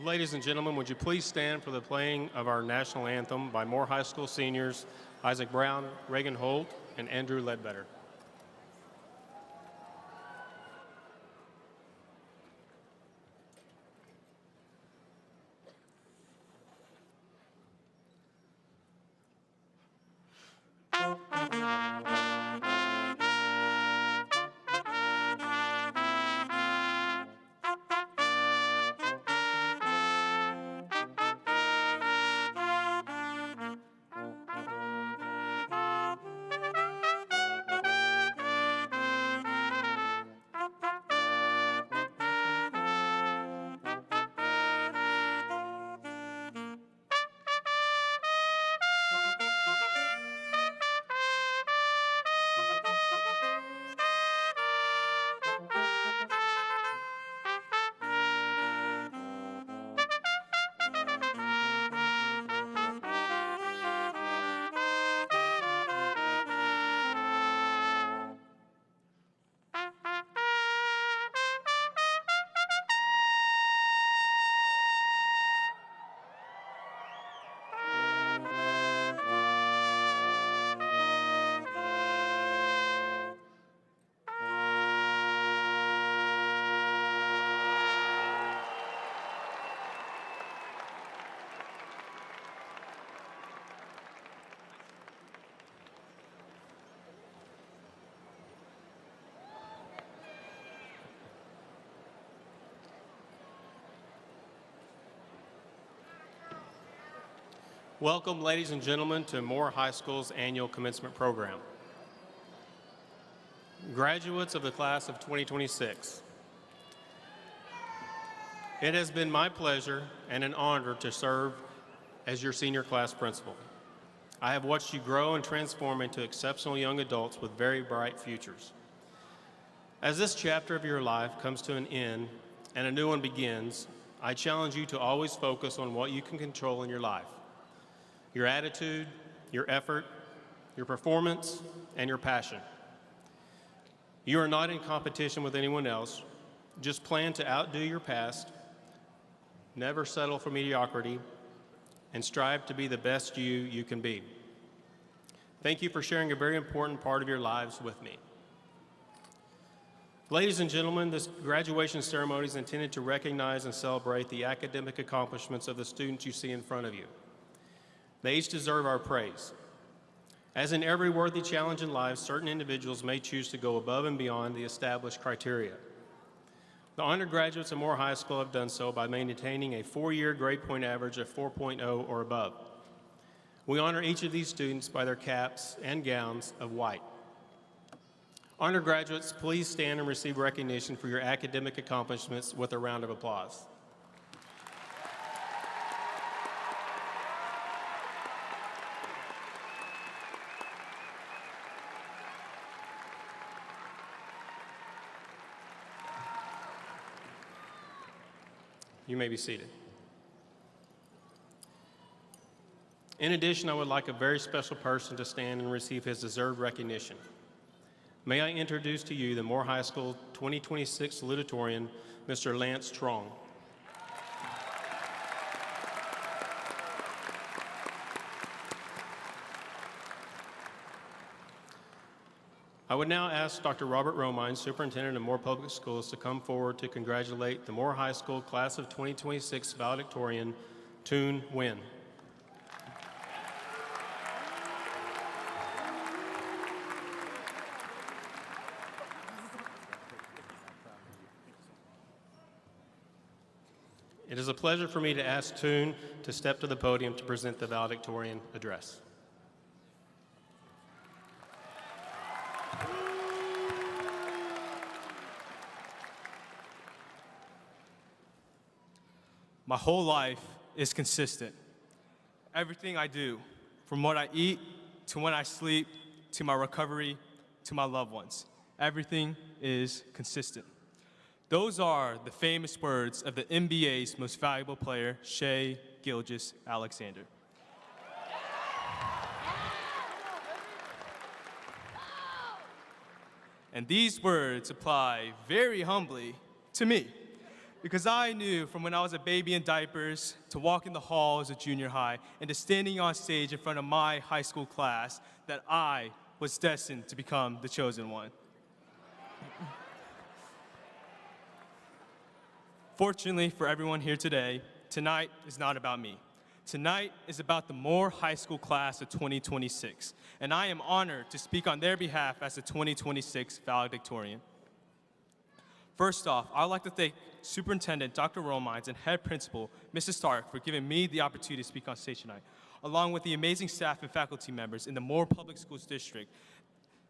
Ladies and gentlemen, would you please stand for the playing of our national anthem by Moore High School seniors Isaac Brown, Reagan Holt, and Andrew Ledbetter. Welcome, ladies and gentlemen, to Moore High School's annual commencement program. Graduates of the class of 2026, it has been my pleasure and an honor to serve as your senior class principal. I have watched you grow and transform into exceptional young adults with very bright futures. As this chapter of your life comes to an end and a new one begins, I challenge you to always focus on what you can control in your life: your attitude, your effort, your performance, and your passion. You are not in competition with anyone else. Just plan to outdo your past, never settle for mediocrity, and strive to be the best you can be. Thank you for sharing a very important part of your lives with me. Ladies and gentlemen, this graduation ceremony is intended to recognize and celebrate the academic accomplishments of the students you see in front of you. They each deserve our praise. As in every worthy challenge in life, certain individuals may choose to go above and beyond the established criteria. The undergraduates at Moore High School have done so by maintaining a 4-year grade point average of 4.0 or above. We honor each of these students by their caps and gowns of white. Undergraduates, please stand and receive recognition for your academic accomplishments with a round of applause. You may be seated. In addition, I would like a very special person to stand and receive his deserved recognition. May I introduce to you the Moore High School 2026 salutatorian, Mr. Lance Trong. I would now ask Dr. Robert Romine, Superintendent of Moore Public Schools, to come forward to congratulate the Moore High School Class of 2026 valedictorian, Toon Nguyen. It is a pleasure for me to ask Toon to step to the podium to present the valedictorian address. My whole life is consistent. Everything I do, from what I eat, to when I sleep, to my recovery, to my loved ones, everything is consistent. Those are the famous words of the NBA's most valuable player, Shai Gilgeous-Alexander. And these words apply very humbly to me. Because I knew from when I was a baby in diapers to walking the halls of junior high and to standing on stage in front of my high school class that I was destined to become the chosen one. Fortunately for everyone here today, tonight is not about me. Tonight is about the Moore High School class of 2026, and I am honored to speak on their behalf as the 2026 valedictorian. First off, I'd like to thank Superintendent Dr. Romines and Head Principal Mrs. Stark for giving me the opportunity to speak on stage tonight, along with the amazing staff and faculty members in the Moore Public Schools District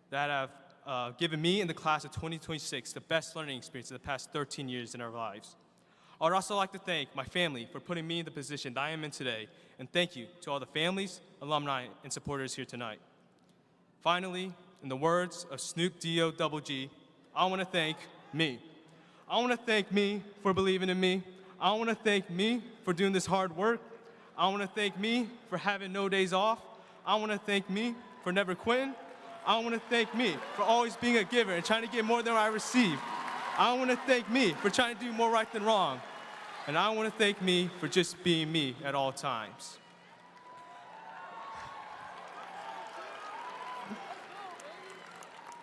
that have given me and the class of 2026 the best learning experience in the past 13 years in our lives. I would also like to thank my family for putting me in the position that I am in today, and thank you to all the families, alumni, and supporters here tonight. Finally, in the words of Snoop D.O. Double G, I want to thank me. I want to thank me for believing in me. I want to thank me for doing this hard work. I want to thank me for having no days off. I want to thank me for never quitting. I want to thank me for always being a giver and trying to get more than I receive. I want to thank me for trying to do more right than wrong. And I want to thank me for just being me at all times.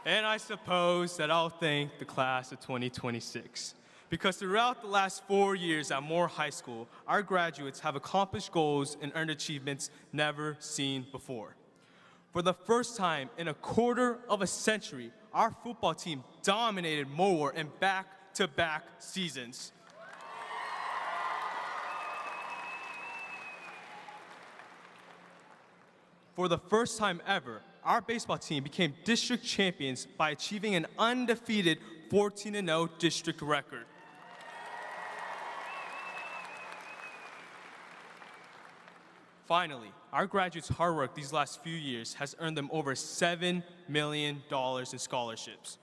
And I suppose that I'll thank the class of 2026. Because throughout the last 4 years at Moore High School, our graduates have accomplished goals and earned achievements never seen before. For the first time in a quarter of a century, our football team dominated Moore in back-to-back seasons. For the first time ever, our baseball team became district champions by achieving an undefeated 14-0 district record. Finally, our graduates' hard work these last few years has earned them over $7 million in scholarships.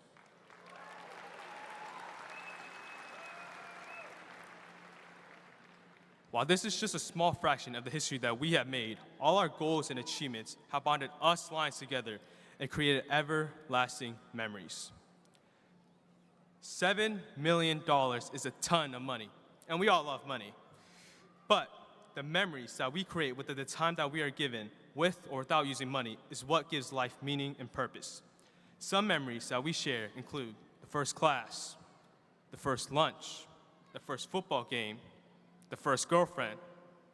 While this is just a small fraction of the history that we have made, all our goals and achievements have bonded us Lions together and created everlasting memories. $7 million is a ton of money, and we all love money. But the memories that we create with the time that we are given, with or without using money, is what gives life meaning and purpose. Some memories that we share include the first class, the first lunch, the first football game, the first girlfriend,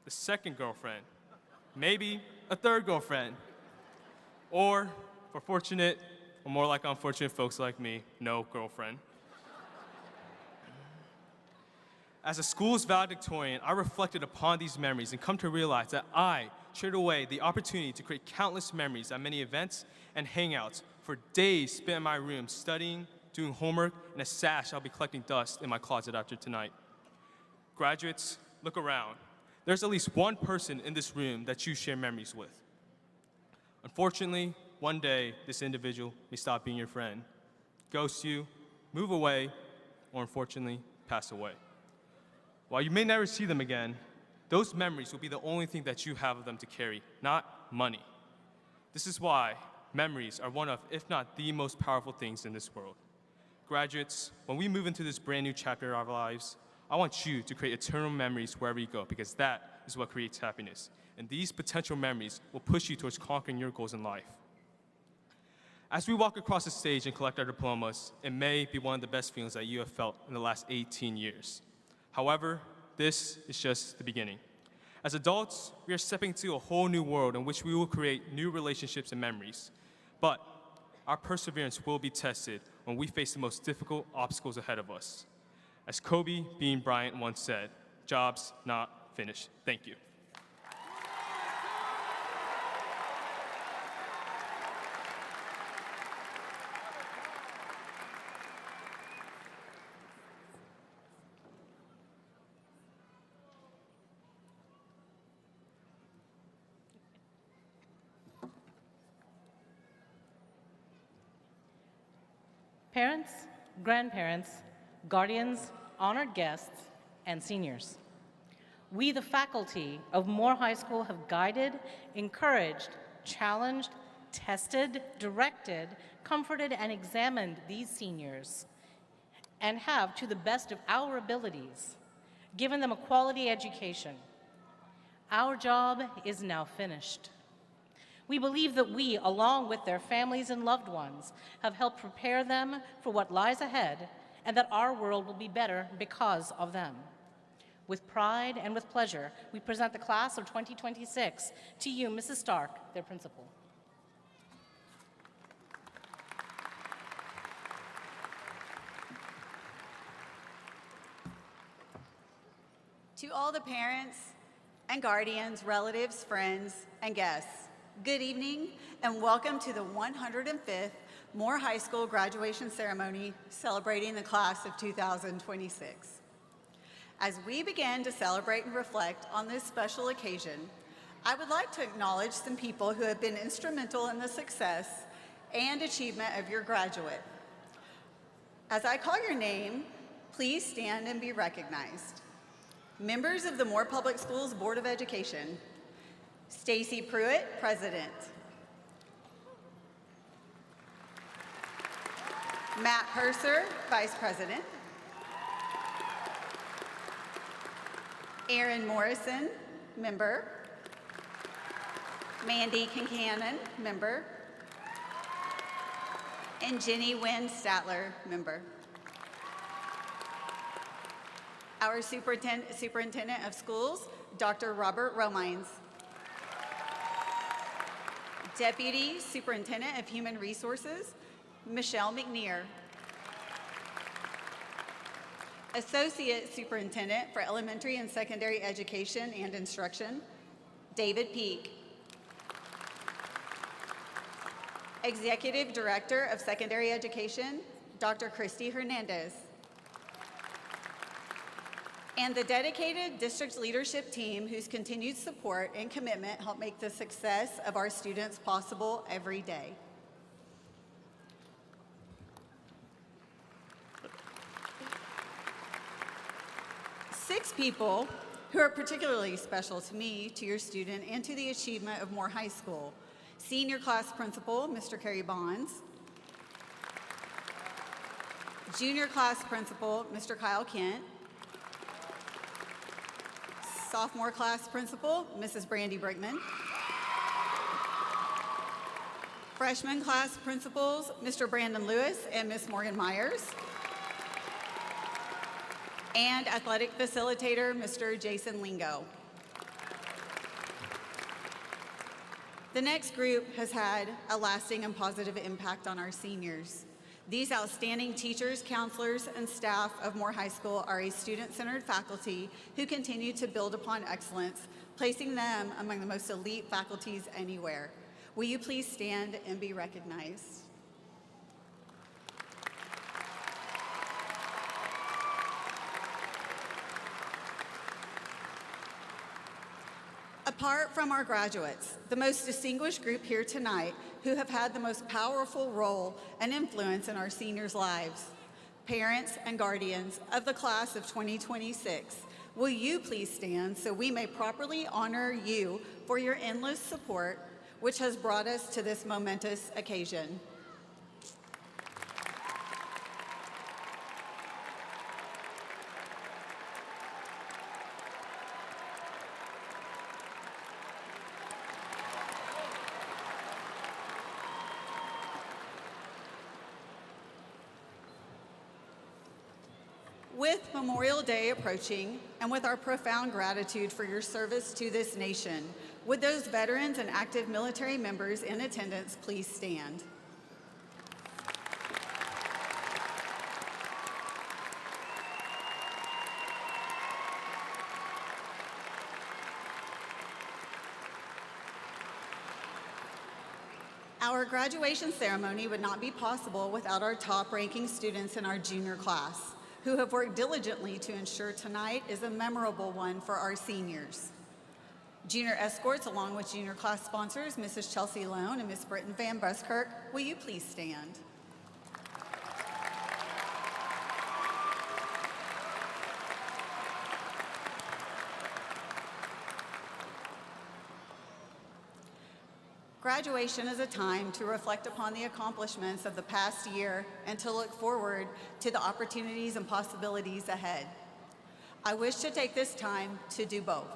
the second girlfriend, maybe a third girlfriend, or for fortunate, or more like unfortunate folks like me, no girlfriend. As a school's valedictorian, I reflected upon these memories and come to realize that I traded away the opportunity to create countless memories at many events and hangouts for days spent in my room studying, doing homework, and a sash I'll be collecting dust in my closet after tonight. Graduates, look around. There's at least one person in this room that you share memories with. Unfortunately, one day, this individual may stop being your friend, ghost you, move away, or unfortunately, pass away. While you may never see them again, those memories will be the only thing that you have of them to carry, not money. This is why memories are one of, if not the most powerful things in this world. Graduates, when we move into this brand new chapter of our lives, I want you to create eternal memories wherever you go, because that is what creates happiness. And these potential memories will push you towards conquering your goals in life. As we walk across the stage and collect our diplomas, it may be one of the best feelings that you have felt in the last 18 years. However, this is just the beginning. As adults, we are stepping into a whole new world in which we will create new relationships and memories. But our perseverance will be tested when we face the most difficult obstacles ahead of us. As Kobe Bean Bryant once said, job's not finished. Thank you. Parents, grandparents, guardians, honored guests, and seniors. We, the faculty of Moore High School, have guided, encouraged, challenged, tested, directed, comforted, and examined these seniors and have, to the best of our abilities, given them a quality education. Our job is now finished. We believe that we, along with their families and loved ones, have helped prepare them for what lies ahead, and that our world will be better because of them. With pride and with pleasure, we present the class of 2026 to you, Mrs. Stark, their principal. To all the parents and guardians, relatives, friends, and guests, good evening and welcome to the 105th Moore High School graduation ceremony celebrating the class of 2026. As we begin to celebrate and reflect on this special occasion, I would like to acknowledge some people who have been instrumental in the success and achievement of your graduate. As I call your name, please stand and be recognized. Members of the Moore Public Schools Board of Education: Stacy Pruitt, President. Matt Purser, Vice President. Aaron Morrison, Member. Mandy Kincannon, Member. And Jenny Wynn Statler, Member. Our Superintendent of Schools, Dr. Robert Romines. Deputy Superintendent of Human Resources, Michelle McNear. Associate Superintendent for Elementary and Secondary Education and Instruction, David Peak. Executive Director of Secondary Education, Dr. Christy Hernandez. And the dedicated district leadership team whose continued support and commitment help make the success of our students possible every day. Six people who are particularly special to me, to your student, and to the achievement of Moore High School. Senior class principal, Mr. Kerry Bonds. Junior class principal, Mr. Kyle Kent. Sophomore class principal, Mrs. Brandy Brickman. Freshman class principals, Mr. Brandon Lewis and Miss Morgan Myers. And athletic facilitator, Mr. Jason Lingo. The next group has had a lasting and positive impact on our seniors. These outstanding teachers, counselors, and staff of Moore High School are a student-centered faculty who continue to build upon excellence, placing them among the most elite faculties anywhere. Will you please stand and be recognized? Apart from our graduates, the most distinguished group here tonight who have had the most powerful role and influence in our seniors' lives, parents and guardians of the class of 2026, will you please stand so we may properly honor you for your endless support, which has brought us to this momentous occasion. With Memorial Day approaching, and with our profound gratitude for your service to this nation, would those veterans and active military members in attendance please stand? Our graduation ceremony would not be possible without our top-ranking students in our junior class, who have worked diligently to ensure tonight is a memorable one for our seniors. Junior escorts, along with junior class sponsors, Mrs. Chelsea Lone and Miss Britton Van Buskirk, will you please stand? Graduation is a time to reflect upon the accomplishments of the past year and to look forward to the opportunities and possibilities ahead. I wish to take this time to do both.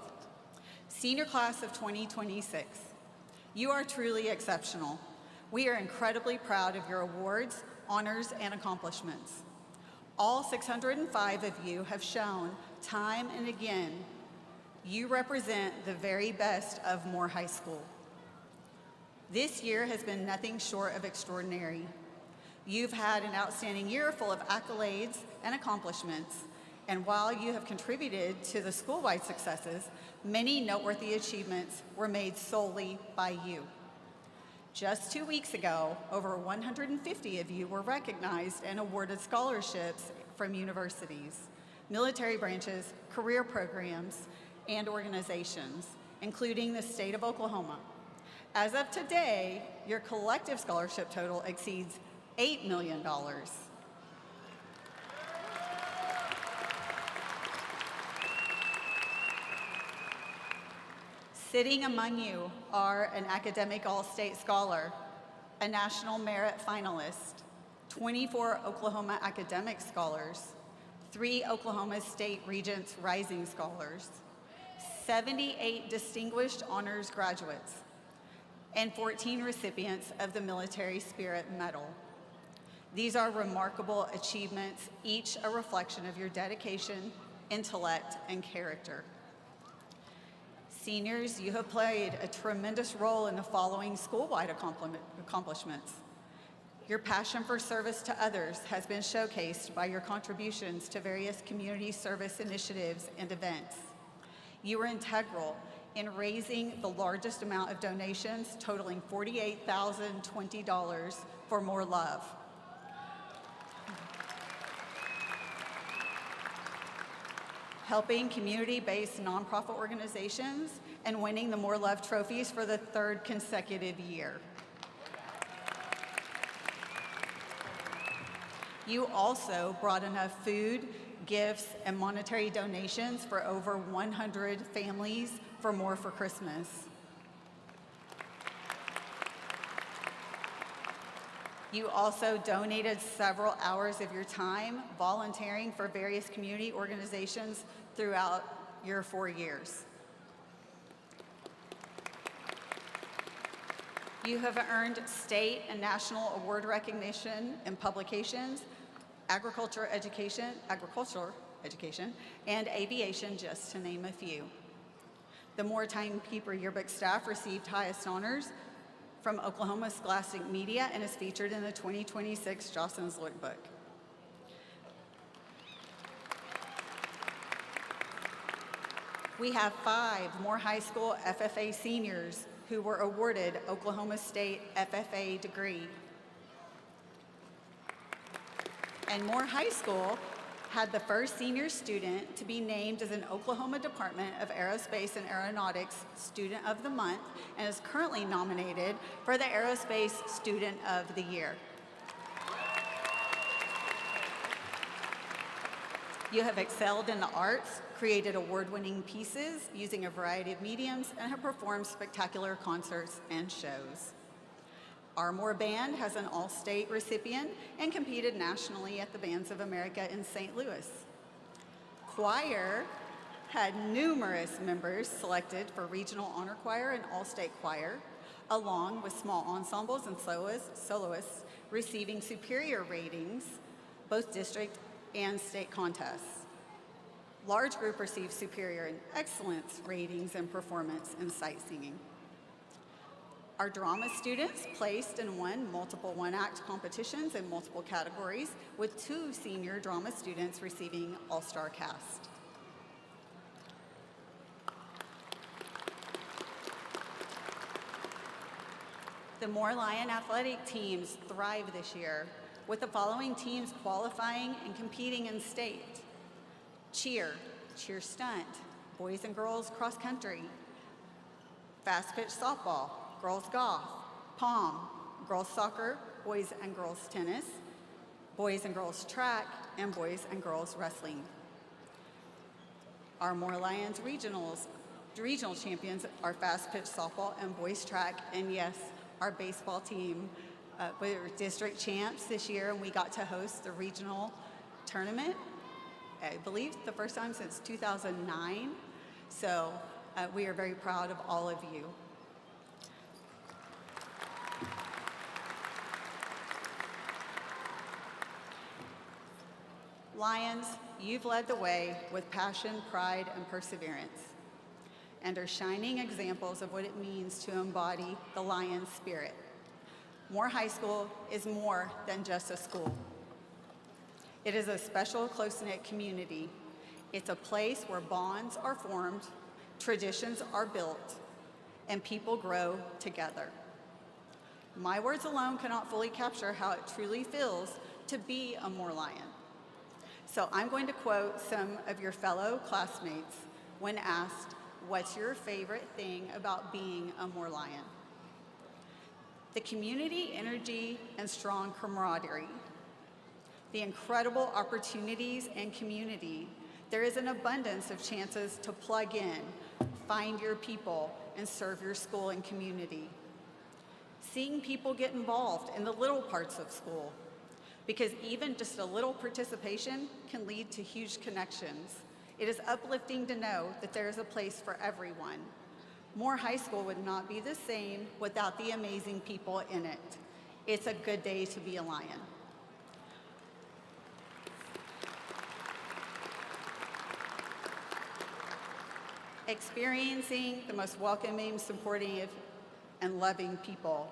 Senior class of 2026, you are truly exceptional. We are incredibly proud of your awards, honors, and accomplishments. All 605 of you have shown time and again you represent the very best of Moore High School. This year has been nothing short of extraordinary. You've had an outstanding year full of accolades and accomplishments, and while you have contributed to the school-wide successes, many noteworthy achievements were made solely by you. Just 2 weeks ago, over 150 of you were recognized and awarded scholarships from universities, military branches, career programs, and organizations, including the state of Oklahoma. As of today, your collective scholarship total exceeds $8 million. Sitting among you are an academic all-state scholar, a national merit finalist, 24 Oklahoma academic scholars, 3 Oklahoma State Regents Rising Scholars, 78 distinguished honors graduates, and 14 recipients of the Military Spirit Medal. These are remarkable achievements, each a reflection of your dedication, intellect, and character. Seniors, you have played a tremendous role in the following school-wide accomplishments. Your passion for service to others has been showcased by your contributions to various community service initiatives and events. You were integral in raising the largest amount of donations, totaling $48,020 for More Love. Helping community-based nonprofit organizations and winning the More Love trophies for the 3rd consecutive year. You also brought enough food, gifts, and monetary donations for over 100 families for More for Christmas. You also donated several hours of your time volunteering for various community organizations throughout your 4 years. You have earned state and national award recognition in publications, agricultural education, and aviation, just to name a few. The Moore Timekeeper Yearbook staff received highest honors from Oklahoma Scholastic Media and is featured in the 2026 Jostens Lookbook. We have 5 Moore High School FFA seniors who were awarded Oklahoma State FFA degree. And Moore High School had the first senior student to be named as an Oklahoma Department of Aerospace and Aeronautics Student of the Month and is currently nominated for the Aerospace Student of the Year. You have excelled in the arts, created award-winning pieces using a variety of mediums, and have performed spectacular concerts and shows. Our Moore Band has an all-state recipient and competed nationally at the Bands of America in St. Louis. Choir had numerous members selected for Regional Honor Choir and All-State Choir, along with small ensembles and soloists receiving superior ratings, both district and state contests. Large group received superior and excellence ratings and performance in sight singing. Our drama students placed and won multiple one-act competitions in multiple categories, with 2 senior drama students receiving All-Star Cast. The Moore Lion athletic teams thrived this year, with the following teams qualifying and competing in state: cheer, cheer stunt, boys and girls cross country, fast pitch softball, girls golf, pom, girls soccer, boys and girls tennis, boys and girls track, and boys and girls wrestling. Our Moore Lions regionals Regional champions are fast pitch softball and boys track, and yes, our baseball team. We were district champs this year, and we got to host the regional tournament, I believe the first time since 2009. So we are very proud of all of you. Lions, you've led the way with passion, pride, and perseverance, and are shining examples of what it means to embody the Lion spirit. Moore High School is more than just a school. It is a special, close-knit community. It's a place where bonds are formed, traditions are built, and people grow together. My words alone cannot fully capture how it truly feels to be a Moore Lion. So I'm going to quote some of your fellow classmates when asked, what's your favorite thing about being a Moore Lion? The community energy and strong camaraderie, the incredible opportunities and community. There is an abundance of chances to plug in, find your people, and serve your school and community. Seeing people get involved in the little parts of school, because even just a little participation can lead to huge connections. It is uplifting to know that there is a place for everyone. Moore High School would not be the same without the amazing people in it. It's a good day to be a Lion. Experiencing the most welcoming, supportive, and loving people.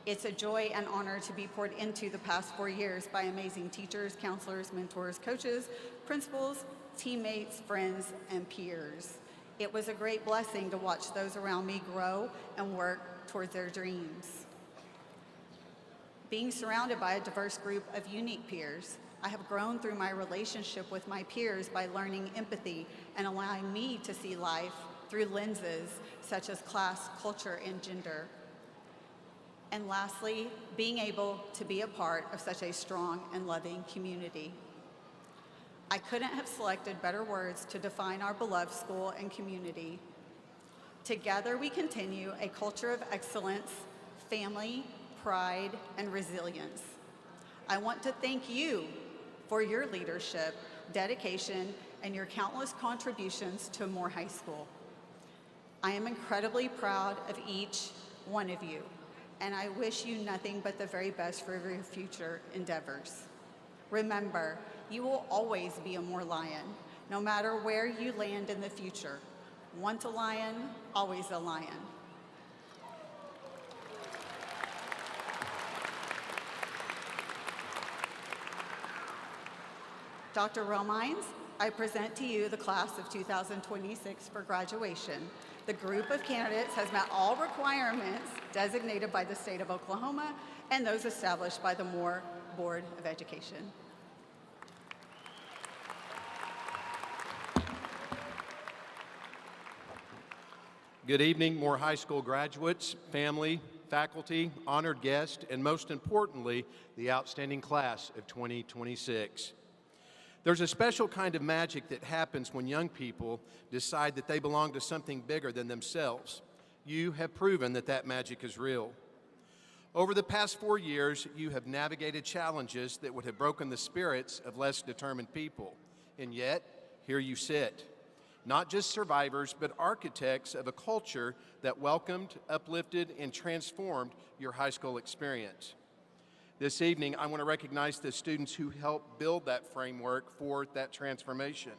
It's a joy and honor to be poured into the past 4 years by amazing teachers, counselors, mentors, coaches, principals, teammates, friends, and peers. It was a great blessing to watch those around me grow and work towards their dreams. Being surrounded by a diverse group of unique peers, I have grown through my relationship with my peers by learning empathy and allowing me to see life through lenses such as class, culture, and gender. And lastly, being able to be a part of such a strong and loving community. I couldn't have selected better words to define our beloved school and community. Together we continue a culture of excellence, family, pride, and resilience. I want to thank you for your leadership, dedication, and your countless contributions to Moore High School. I am incredibly proud of each one of you, and I wish you nothing but the very best for your future endeavors. Remember, you will always be a Moore Lion, no matter where you land in the future. Once a Lion, always a Lion. Dr. Romines, I present to you the class of 2026 for graduation. The group of candidates has met all requirements designated by the state of Oklahoma and those established by the Moore Board of Education. Good evening, Moore High School graduates, family, faculty, honored guests, and most importantly, the outstanding class of 2026. There's a special kind of magic that happens when young people decide that they belong to something bigger than themselves. You have proven that that magic is real. Over the past 4 years, you have navigated challenges that would have broken the spirits of less determined people. And yet, here you sit. Not just survivors, but architects of a culture that welcomed, uplifted, and transformed your high school experience. This evening, I want to recognize the students who helped build that framework for that transformation.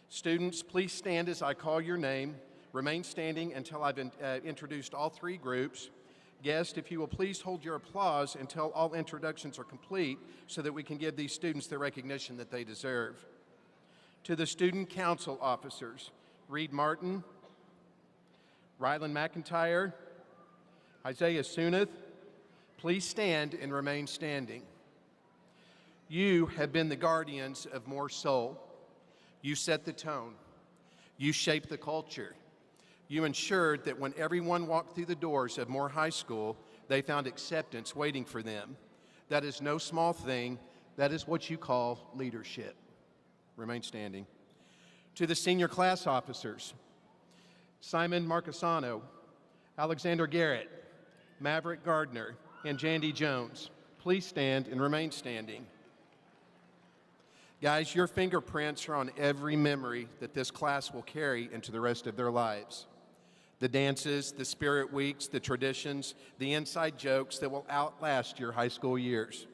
Students, please stand as I call your name. Remain standing until I've introduced all three groups. Guests, if you will please hold your applause until all introductions are complete so that we can give these students the recognition that they deserve. To the student council officers, Reed Martin, Rylan McIntyre, Isaiah Sunith, please stand and remain standing. You have been the guardians of Moore Soul. You set the tone. You shaped the culture. You ensured that when everyone walked through the doors of Moore High School, they found acceptance waiting for them. That is no small thing. That is what you call leadership. Remain standing. To the senior class officers, Simon Marcasano, Alexander Garrett, Maverick Gardner, and Jandy Jones. Please stand and remain standing. Guys, your fingerprints are on every memory that this class will carry into the rest of their lives. The dances, the spirit weeks, the traditions, the inside jokes that will outlast your high school years.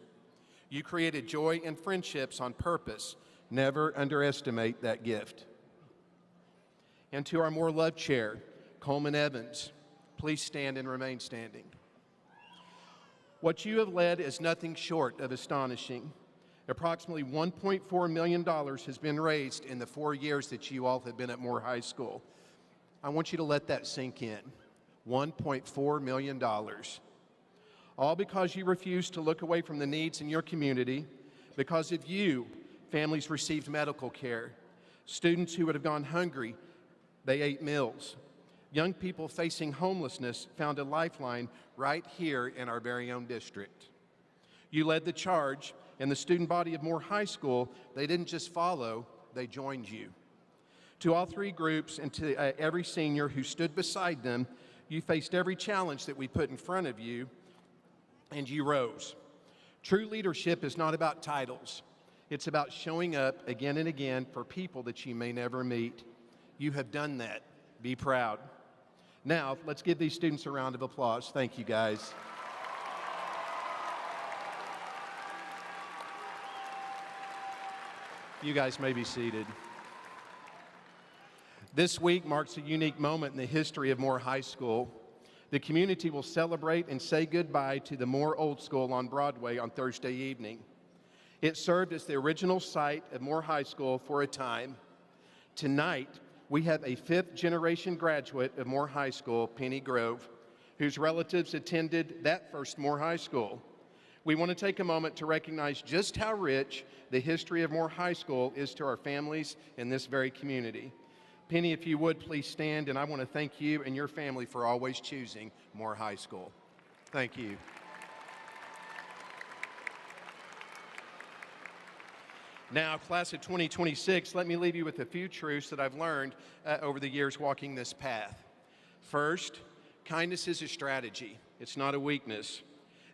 You created joy and friendships on purpose. Never underestimate that gift. And to our more loved chair, Coleman Evans, please stand and remain standing. What you have led is nothing short of astonishing. Approximately $1.4 million has been raised in the 4 years that you all have been at Moore High School. I want you to let that sink in. $1.4 million. All because you refused to look away from the needs in your community. Because of you, families received medical care. Students who would have gone hungry, they ate meals. Young people facing homelessness found a lifeline right here in our very own district. You led the charge, and the student body of Moore High School, they didn't just follow, they joined you. To all three groups and to every senior who stood beside them, you faced every challenge that we put in front of you, and you rose. True leadership is not about titles. It's about showing up again and again for people that you may never meet. You have done that. Be proud. Now, let's give these students a round of applause. Thank you, guys. You guys may be seated. This week marks a unique moment in the history of Moore High School. The community will celebrate and say goodbye to the Moore Old School on Broadway on Thursday evening. It served as the original site of Moore High School for a time. Tonight, we have a fifth-generation graduate of Moore High School, Penny Grove, whose relatives attended that first Moore High School. We want to take a moment to recognize just how rich the history of Moore High School is to our families in this very community. Penny, if you would, please stand, and I want to thank you and your family for always choosing Moore High School. Thank you. Now, class of 2026, let me leave you with a few truths that I've learned over the years walking this path. First, kindness is a strategy. It's not a weakness.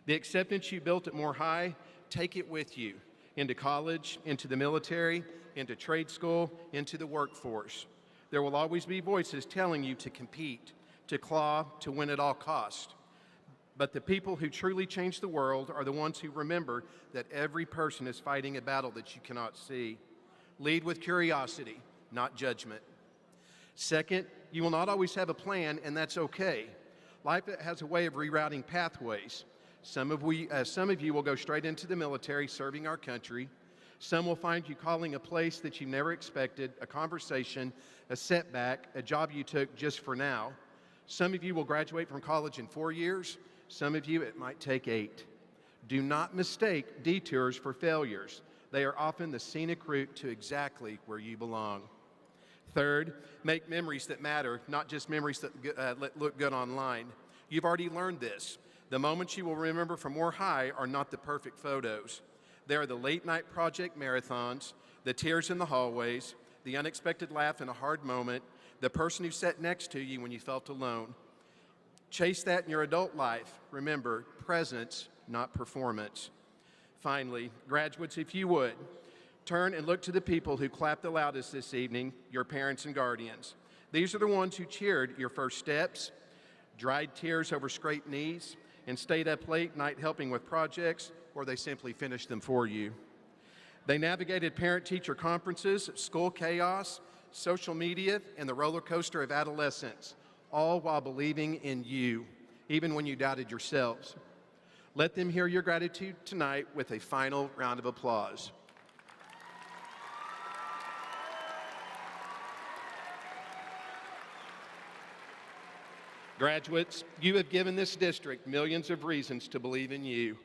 The acceptance you built at Moore High, take it with you into college, into the military, into trade school, into the workforce. There will always be voices telling you to compete, to claw, to win at all cost. But the people who truly change the world are the ones who remember that every person is fighting a battle that you cannot see. Lead with curiosity, not judgment. Second, you will not always have a plan, and that's okay. Life has a way of rerouting pathways. Some of you will go straight into the military, serving our country. Some will find you calling a place that you never expected, a conversation, a setback, a job you took just for now. Some of you will graduate from college in 4 years. Some of you, it might take 8. Do not mistake detours for failures. They are often the scenic route to exactly where you belong. Third, make memories that matter, not just memories that look good online. You've already learned this. The moments you will remember from Moore High are not the perfect photos. They are the late-night project marathons, the tears in the hallways, the unexpected laugh in a hard moment, the person who sat next to you when you felt alone. Chase that in your adult life. Remember, presence, not performance. Finally, graduates, if you would, turn and look to the people who clapped the loudest this evening, your parents and guardians. These are the ones who cheered your first steps, dried tears over scraped knees, and stayed up late night helping with projects, or they simply finished them for you. They navigated parent-teacher conferences, school chaos, social media, and the roller coaster of adolescence, all while believing in you, even when you doubted yourselves. Let them hear your gratitude tonight with a final round of applause. Graduates, you have given this district millions of reasons to believe in you.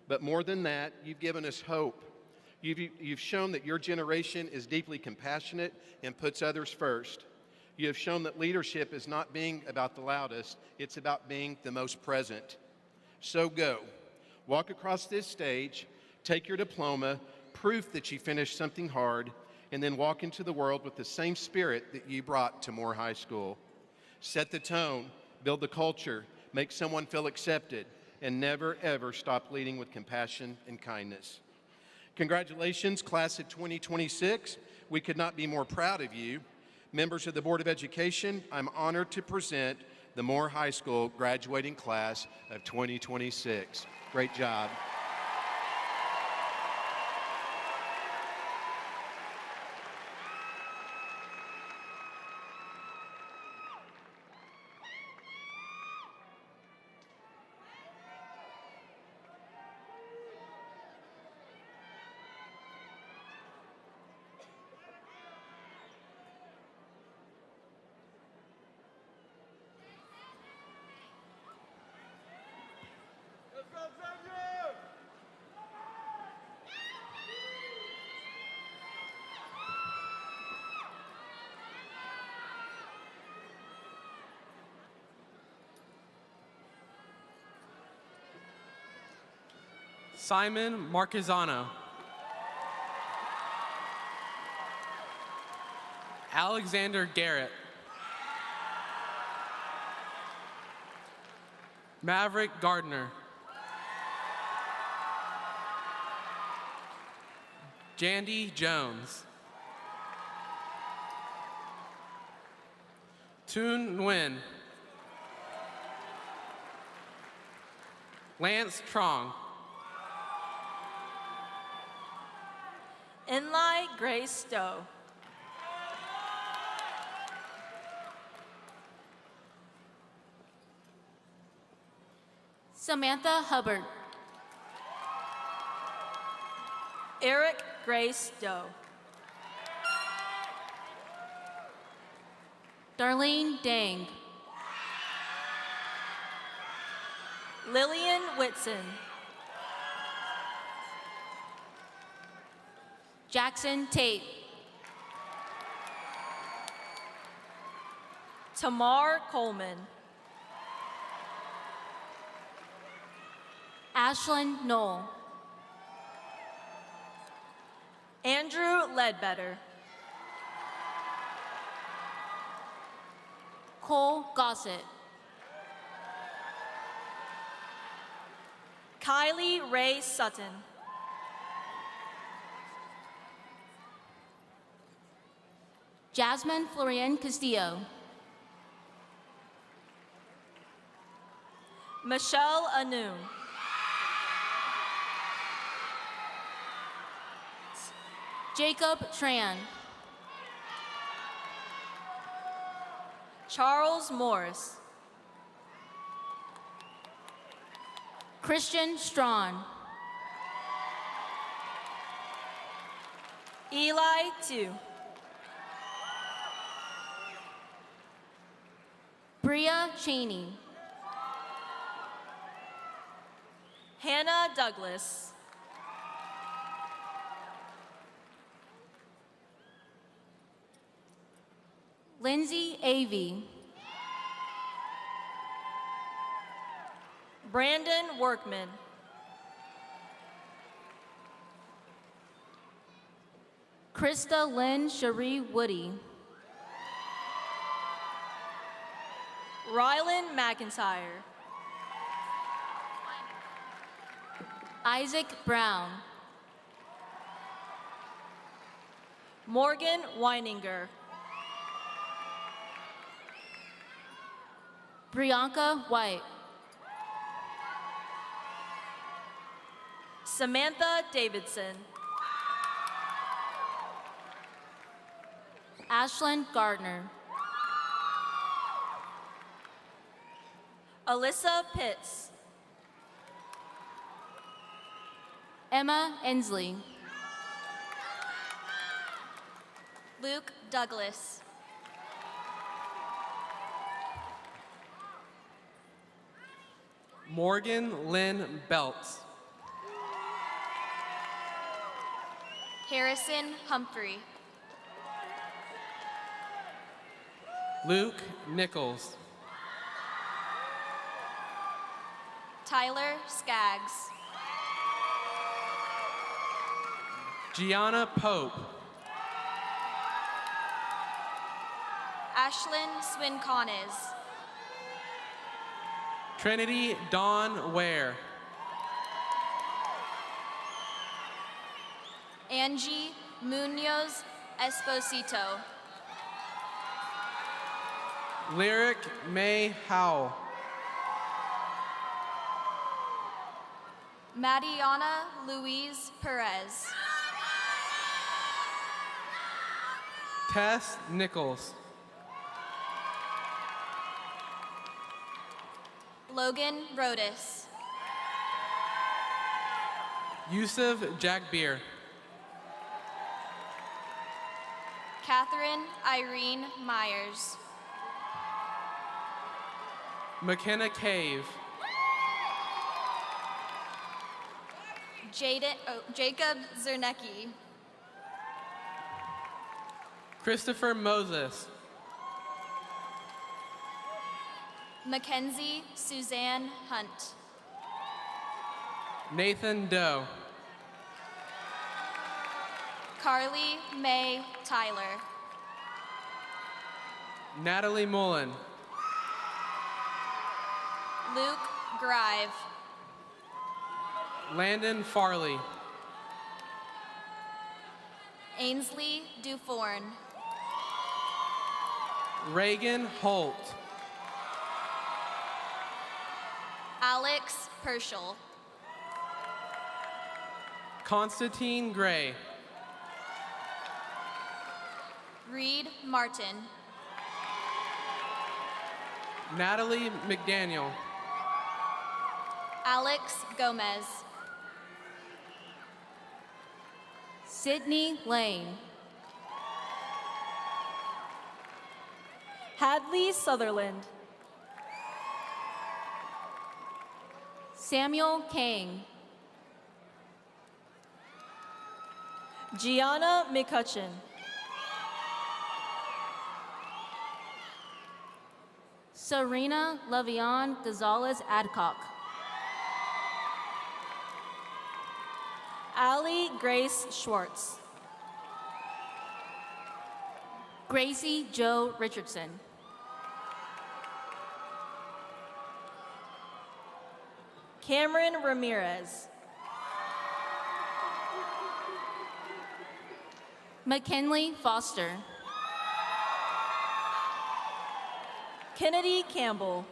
But more than that, you've given us hope. You've shown that your generation is deeply compassionate and puts others first. You have shown that leadership is not being about the loudest, it's about being the most present. So go. Walk across this stage, take your diploma, proof that you finished something hard, and then walk into the world with the same spirit that you brought to Moore High School. Set the tone, build the culture, make someone feel accepted, and never, ever stop leading with compassion and kindness. Congratulations, class of 2026. We could not be more proud of you. Members of the Board of Education, I'm honored to present the Moore High School graduating class of 2026. Great job. Simon Marquezano. Alexander Garrett. Maverick Gardner. Jandy Jones. Toon Nguyen. Lance Trong. Enlai Grace Stowe. Samantha Hubbard. Eric Grace Stowe. Darlene Dang. Lillian Whitson. Jackson Tate. Tamar Coleman. Ashlyn Knoll. Andrew Ledbetter. Cole Gossett. Kylie Ray Sutton. Jasmine Florian Castillo. Michelle Anoon. Jacob Tran. Charles Morris. Christian Strawn. Eli Tu. Bria Cheney. Hannah Douglas. Lindsay Avey. Brandon Workman. Krista Lynn Cherie Woody. Rylan McIntyre. Isaac Brown. Morgan Weininger. Brianka White. Samantha Davidson. Ashlyn Gardner. Alyssa Pitts. Emma Ensley. Luke Douglas. Morgan Lynn Belt. Harrison Humphrey. Luke Nichols. Tyler Skaggs. Gianna Pope. Ashlyn Swincones. Trinity Dawn Ware. Angie Munoz Esposito. Lyric May Howell. Madiana Louise Perez. Tess Nichols. Logan Rodas. Yusuf Jackbeer. Catherine Irene Myers. McKenna Cave. Jacob Zernecki. Christopher Moses. Mackenzie Suzanne Hunt. Nathan Doe. Carly May Tyler. Natalie Mullen. Luke Grive. Landon Farley. Ainsley Duforn. Reagan Holt. Alex Pershel. Constantine Gray. Reed Martin. Natalie McDaniel. Alex Gomez. Sydney Lane. Hadley Sutherland. Samuel Kang. Gianna McCutcheon. Serena Lavion Gonzalez Adcock. Allie Grace Schwartz. Gracie Joe Richardson. Cameron Ramirez. McKinley Foster. Kennedy Campbell.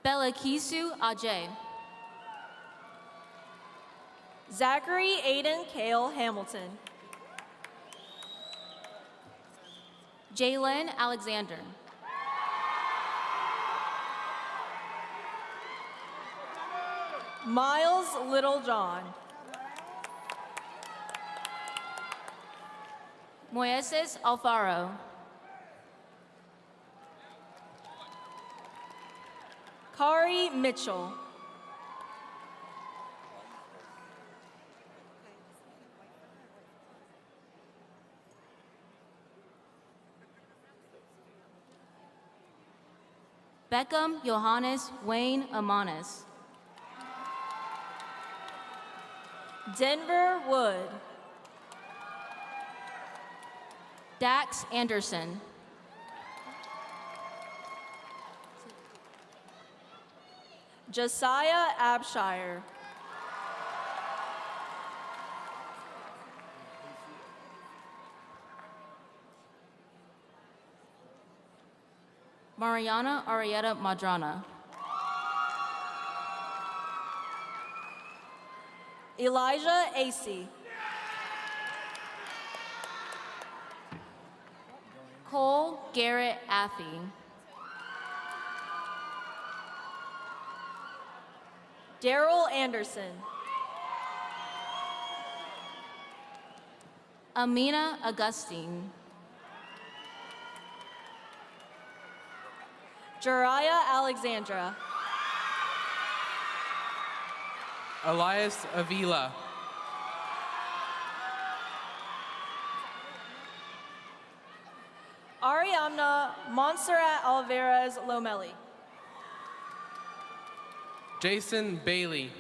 Belakisu Ajay. Zachary Aiden Kale Hamilton. Jalen Alexander. Miles Littlejohn. Moises Alfaro. Kari Mitchell. Beckham Johannes Wayne Amanis. Denver Wood. Dax Anderson. Josiah Abshire. Mariana Arietta Madrana. Elijah Acey. Cole Garrett Affey. Daryl Anderson. Amina Augustine. Jariah Alexandra. Elias Avila. Ariamna Montserrat Alvarez Lomeli. Jason Bailey.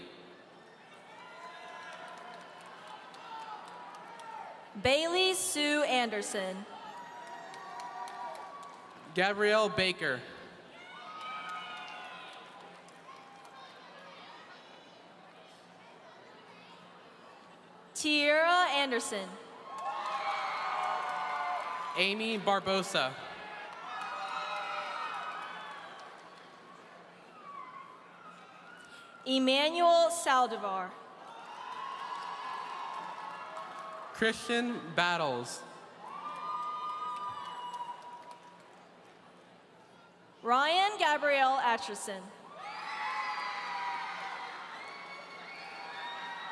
Bailey Sue Anderson. Gabrielle Baker. Tierra Anderson. Amy Barbosa. Emmanuel Saldivar. Christian Battles. Ryan Gabrielle Atchison.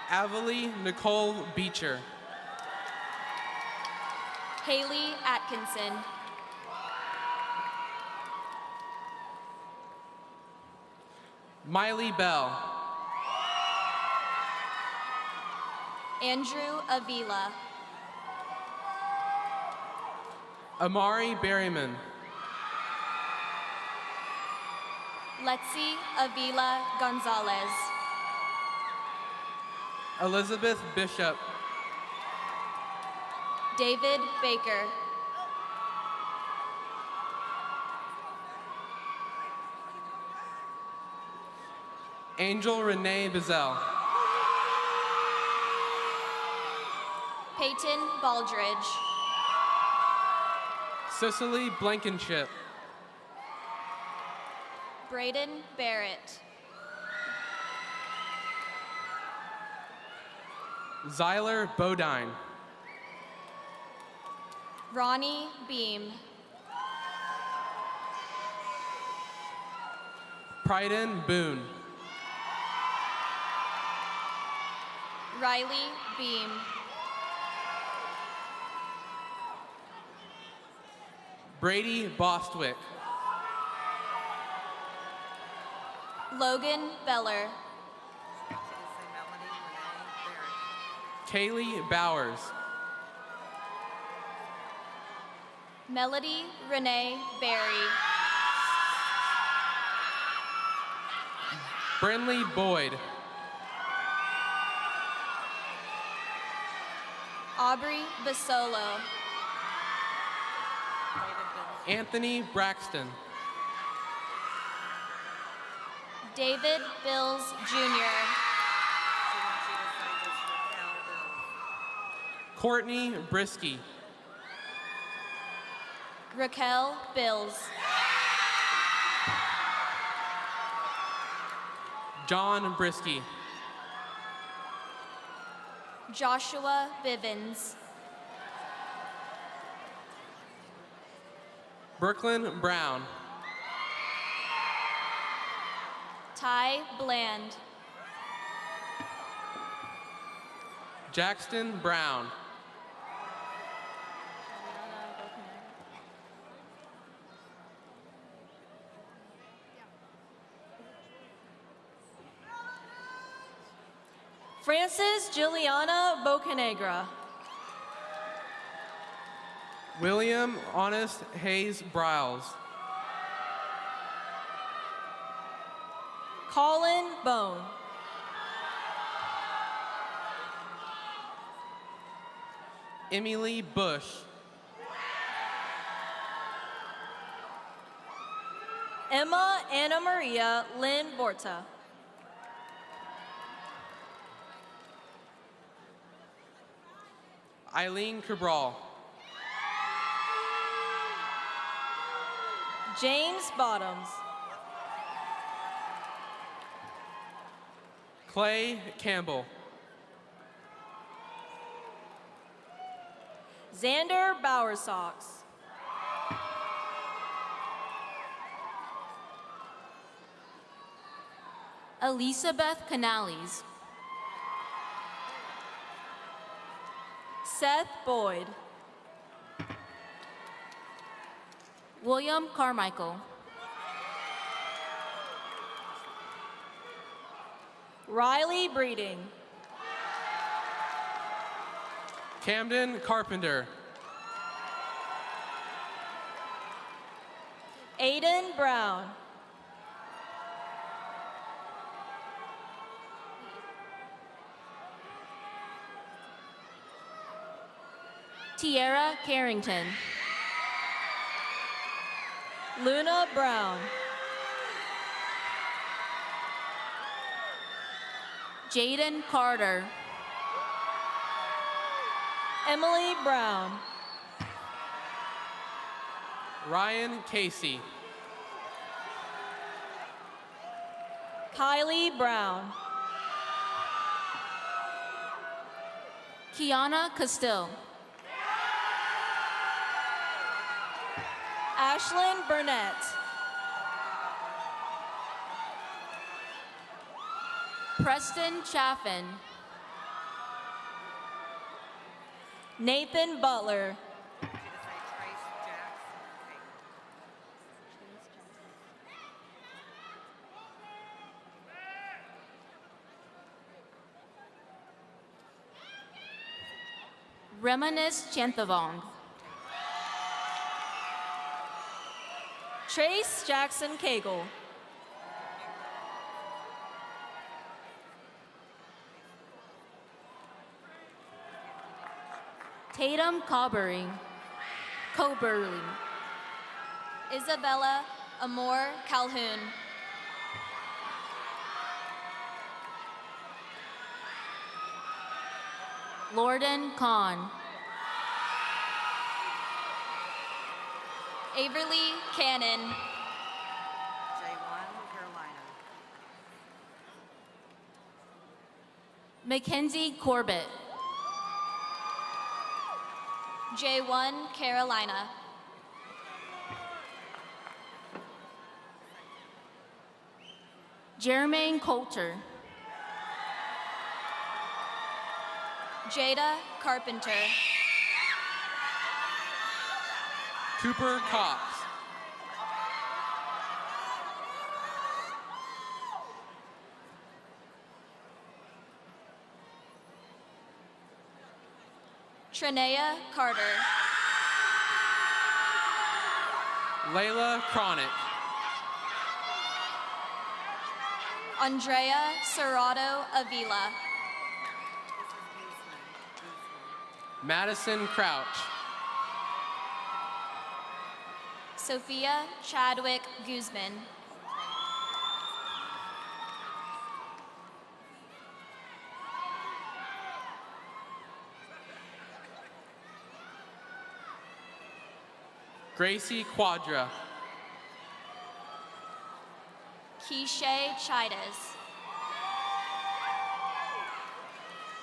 Avalie Nicole Beecher. Haley Atkinson. Miley Bell. Andrew Avila. Amari Berryman. Lexi Avila Gonzalez. Elizabeth Bishop. David Baker. Angel Renee Bazell. Peyton Baldridge. Cicely Blankenship. Braden Barrett. Zyler Bodine. Ronnie Beam. Pryden Boone. Riley Beam. Brady Bostwick. Logan Beller. Kaylee Bowers. Melody Renee Berry. Brinley Boyd. Aubrey Basolo. Anthony Braxton. David Bills Jr. Courtney Brisky. Raquel Bills. John Brisky. Joshua Bivens. Brooklyn Brown. Ty Bland. Jackson Brown. Francis Juliana Bocanegra. William Honest Hayes Briles. Colin Bone. Emily Bush. Emma Anna Maria Lynn Borta. Eileen Cabral. James Bottoms. Clay Campbell. Xander Bowersox. Elizabeth Canales. Seth Boyd. William Carmichael. Riley Breeding. Camden Carpenter. Aiden Brown. Tiara Carrington. Luna Brown. Jaden Carter. Emily Brown. Ryan Casey. Kylie Brown. Kiana Castile. Ashlyn Burnett. Preston Chaffin. Nathan Butler. Reminis Chanthavong. Trace Jackson Cagle. Tatum Coburling. Isabella Amor Calhoun. Lorden Kahn. Averly Cannon. J1, Carolina. Mackenzie Corbett. J1 Carolina. Jermaine Coulter. Jada Carpenter. Cooper Cox. Trinea Carter. Layla Cronick. Andrea Serrato Avila. Madison Crouch. Sophia Chadwick Guzman. Gracie Quadra. Keisha Chidas.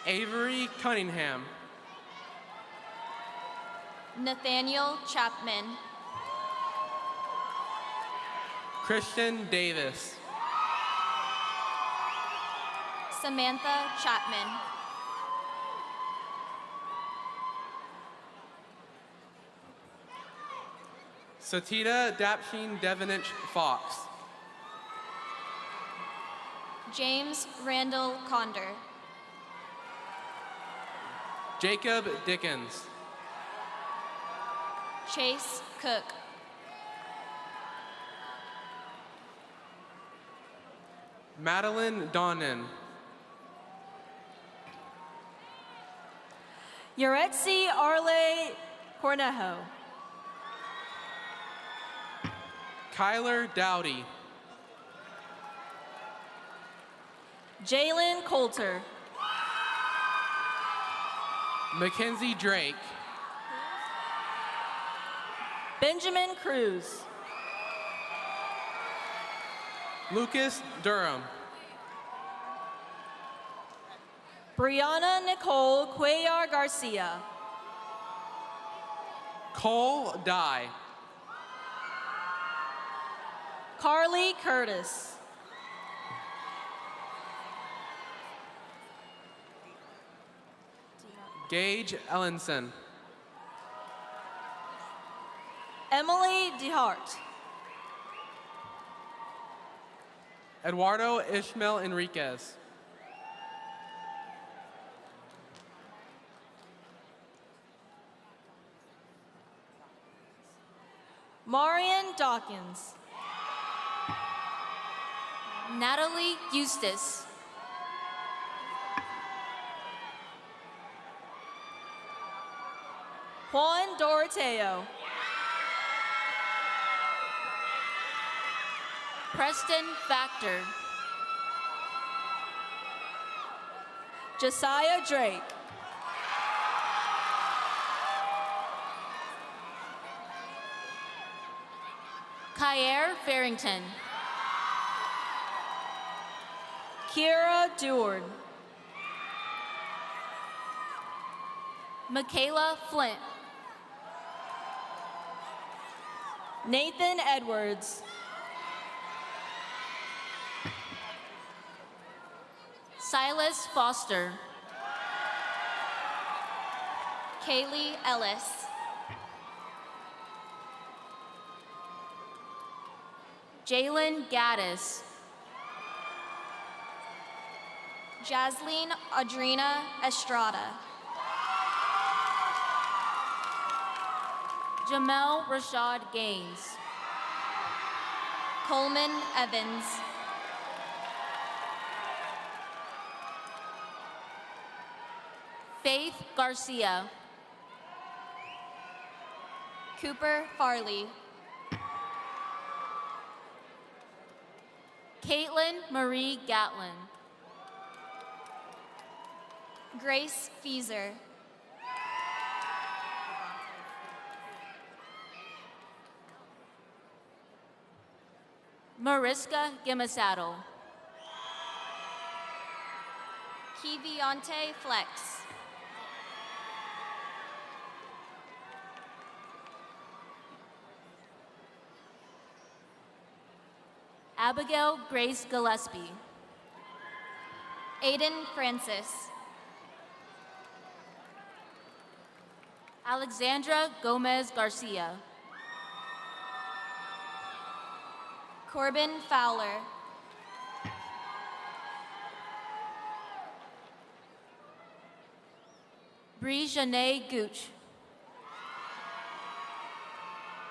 Avery Cunningham. Nathaniel Chapman. Christian Davis. Samantha Chapman. Satita Dapshin Devanich Fox. James Randall Conder. Jacob Dickens. Chase Cook. Madeline Donnan. Yuretsi Arle Cornejo. Kyler Dowdy. Jalen Coulter. Mackenzie Drake. Benjamin Cruz. Lucas Durham. Brianna Nicole Cuellar Garcia. Cole Dye. Carly Curtis. Gage Ellenson. Emily DeHart. Eduardo Ishmael Enriquez. Marion Dawkins. Natalie Eustace. Juan Doroteo. Preston Factor. Josiah Drake. Kyer Farrington. Kira Deward. Michaela Flint. Nathan Edwards. Silas Foster. Kaylee Ellis. Jalen Gaddis. Jasleen Audrina Estrada. Jamel Rashad Gaines. Coleman Evans. Faith Garcia. Cooper Farley. Caitlin Marie Gatlin. Grace Feezer. Mariska Gimasaddle. Kivionte Flex. Abigail Grace Gillespie. Aiden Francis. Alexandra Gomez Garcia. Corbin Fowler. Bree-Janae Gooch.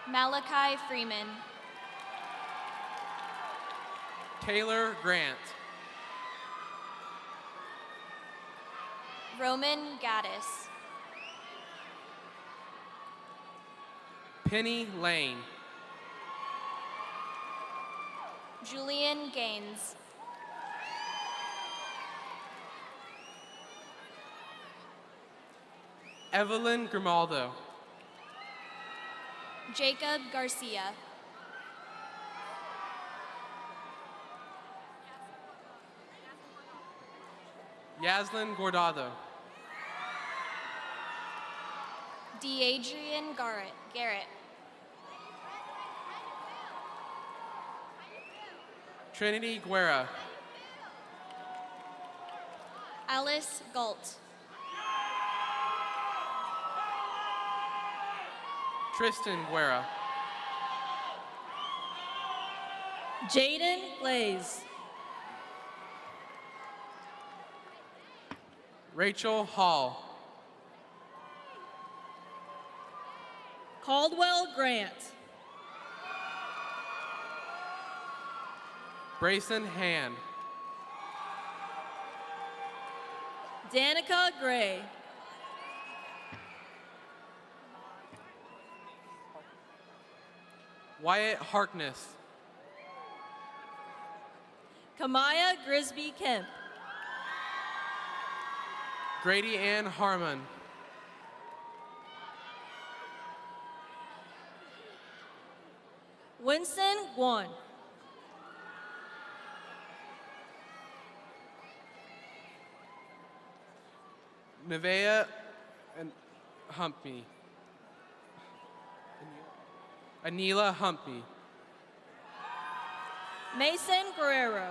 Malachi Freeman. Taylor Grant. Roman Gaddis. Penny Lane. Julian Gaines. Evelyn Grimaldo. Jacob Garcia. Yaslin Gordado. Deadrian Garrett. Trinity Guerra. Alice Galt. Tristan Guerra. Jaden Glaze. Rachel Hall. Caldwell Grant. Brayson Hand. Danica Gray. Wyatt Harkness. Kamaya Grisby Kemp. Grady Ann Harmon. Winston Guan. Nevaeh and Humpy. Anila Humpy. Mason Guerrero.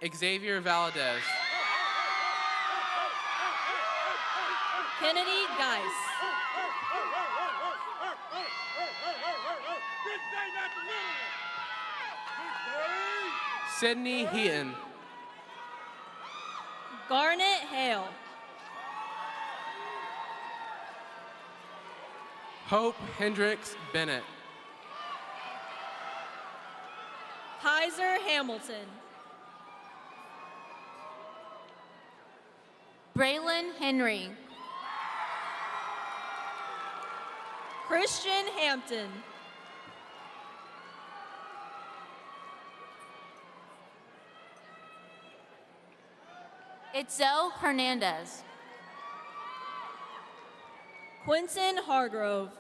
Xavier Valadez. Kennedy Geis. Sydney Heaton. Garnet Hale. Hope Hendricks Bennett. Kaiser Hamilton. Braylon Henry. Christian Hampton. Itzel Hernandez. Quinton Hargrove.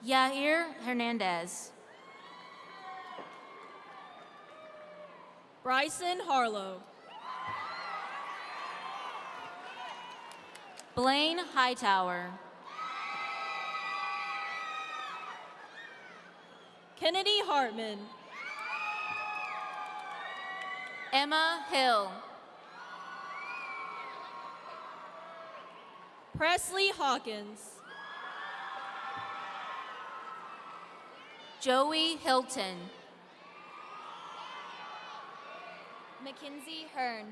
Yair Hernandez. Bryson Harlow. Blaine Hightower. Kennedy Hartman. Emma Hill. Presley Hawkins. Joey Hilton. Mackenzie Hearn.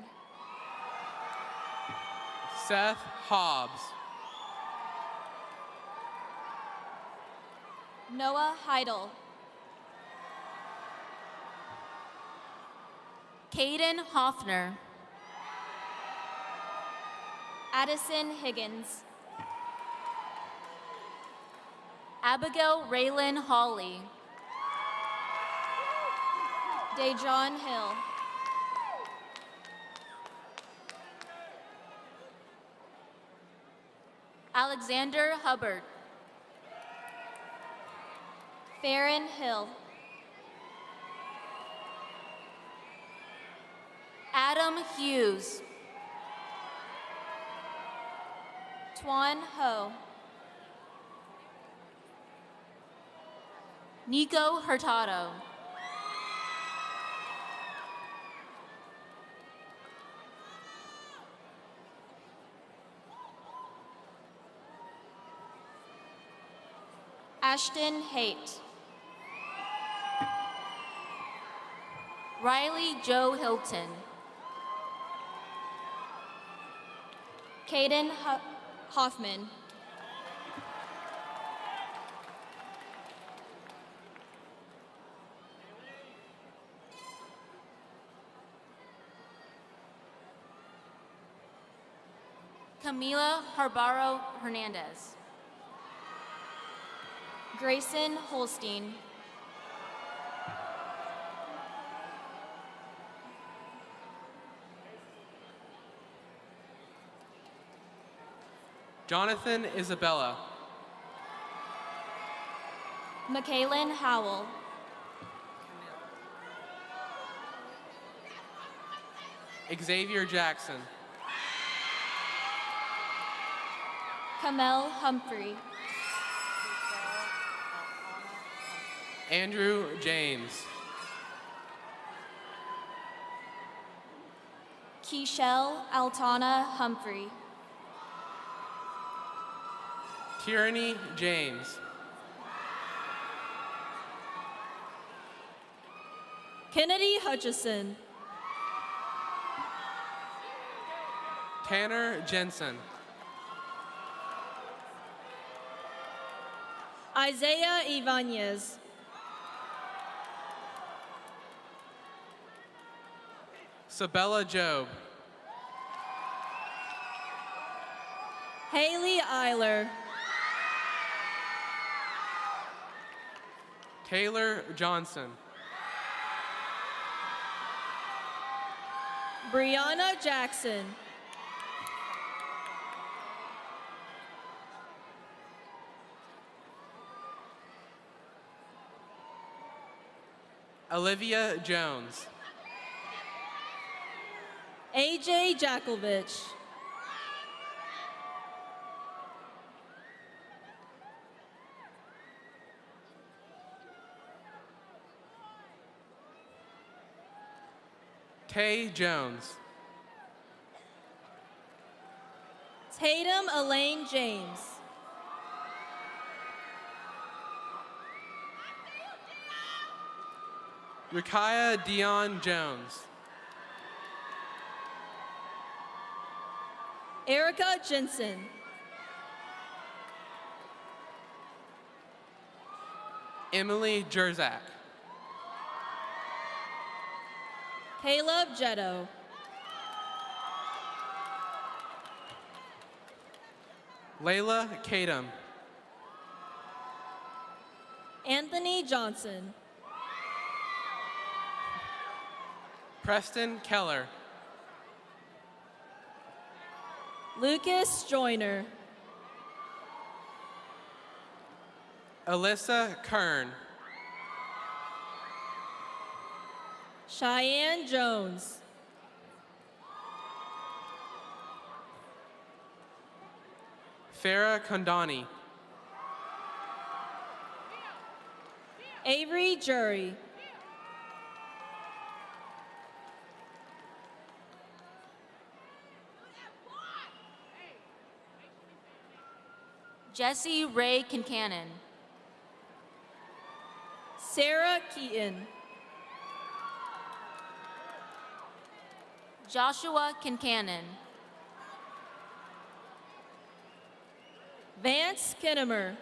Seth Hobbs. Noah Heidel. Caden Hoffner. Addison Higgins. Abigail Raylan Hawley. Dejon Hill. Alexander Hubbard. Farron Hill. Adam Hughes. Tuan Ho. Nico Hurtado. Ashton Haight. Riley Joe Hilton. Caden Hoffman. Camila Harbaro Hernandez. Grayson Holstein. Jonathan Isabella. Michaelin Howell. Xavier Jackson. Kamel Humphrey. Andrew James. Keishel Altana Humphrey. Tyranny James. Kennedy Hutchison. Tanner Jensen. Isaiah Ibanez. Sabella Job. Haley Eiler. Taylor Johnson. Brianna Jackson. Olivia Jones. AJ Jakovich. Tay Jones. Tatum Elaine James. Rukiah Dion Jones. Erica Jensen. Emily Jerzak. Caleb Jetto. Layla Kadam. Anthony Johnson. Preston Keller. Lucas Joyner. Alyssa Kern. Cheyenne Jones. Farah Kondani. Avery Jury. Jesse Ray Kincannon. Sarah Keaton. Joshua Kincannon. Vance Kinnemer.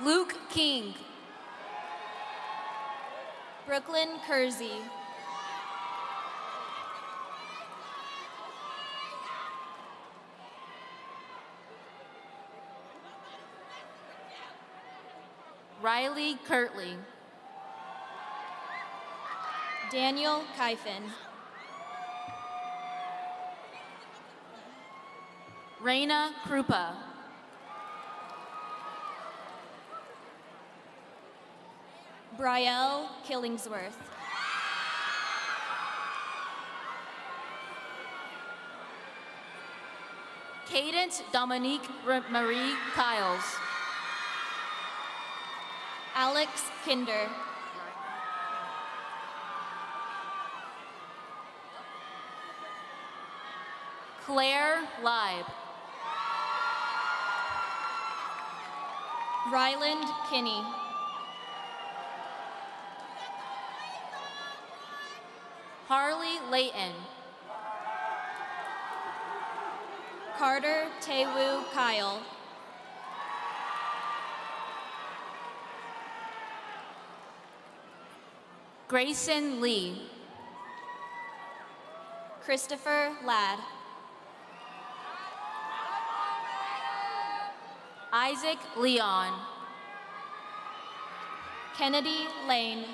Luke King. Brooklyn Kersey. Riley Kirtley. Daniel Kyfin. Raina Krupa. Brielle Killingsworth. Cadence Dominique Marie Kiles. Alex Kinder. Claire Libe. Ryland Kinney. Harley Layton. Carter Tewu Kyle. Grayson Lee. Christopher Ladd. Isaac Leon. Kennedy Lane.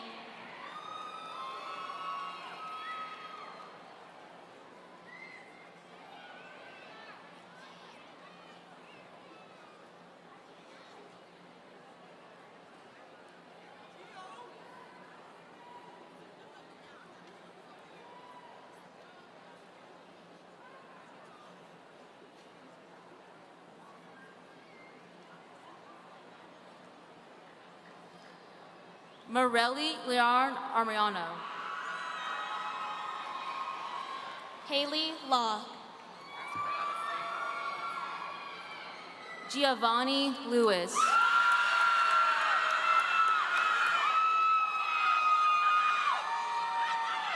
Morelli Leon Armiano. Haley Law. Giovanni Lewis.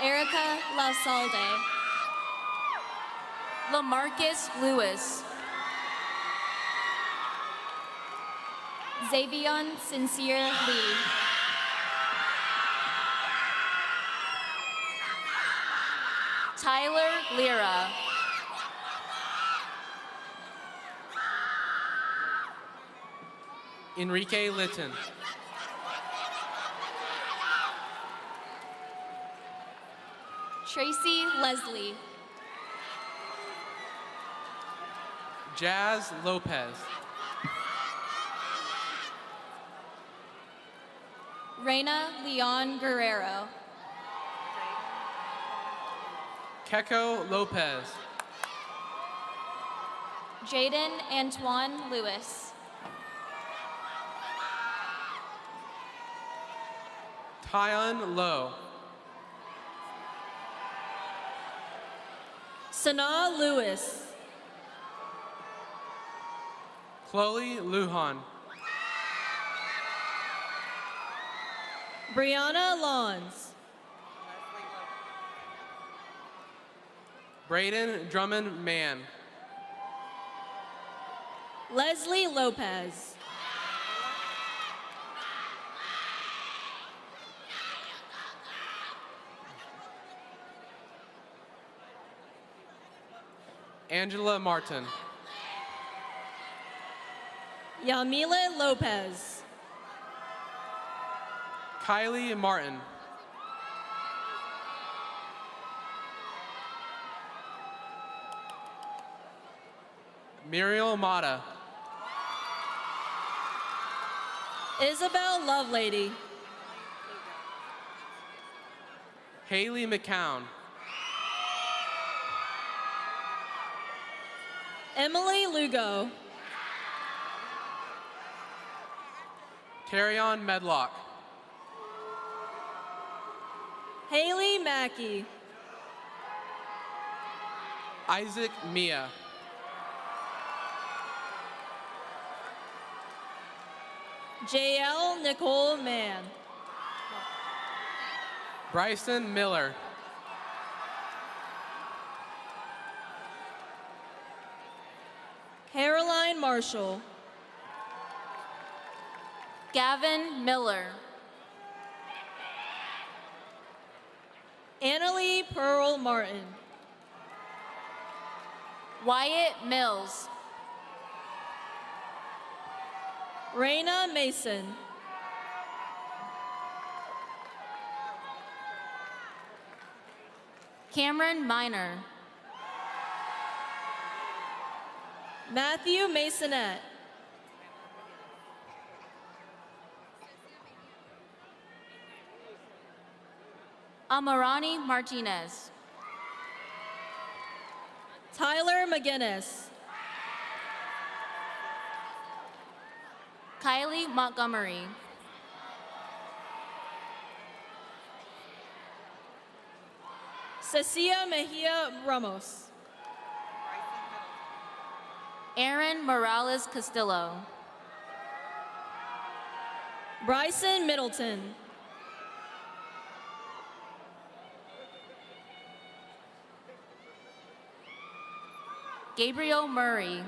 Erica Lasalde. Lamarcus Lewis. Xavion Sincere Lee. Tyler Lira. Enrique Litton. Tracy Leslie. Jazz Lopez. Reina Leon Guerrero. Keko Lopez. Jaden Antoine Lewis. Tyon Lowe. Sanaa Lewis. Chloe Lujan. Brianna Lawns. Braden Drummond Mann. Leslie Lopez. Angela Martin. Yamile Lopez. Kylie Martin. Muriel Mata. Isabel Lovelady. Haley McCown. Emily Lugo. Carrion Medlock. Haley Mackey. Isaac Mia. JL Nicole Mann. Bryson Miller. Caroline Marshall. Gavin Miller. Annalie Pearl Martin. Wyatt Mills. Raina Mason. Cameron Miner. Matthew Masonette. Amarani Martinez. Tyler McGinnis. Kylie Montgomery. Cecilia Mejia Ramos. Aaron Morales Castillo. Bryson Middleton. Gabriel Murray.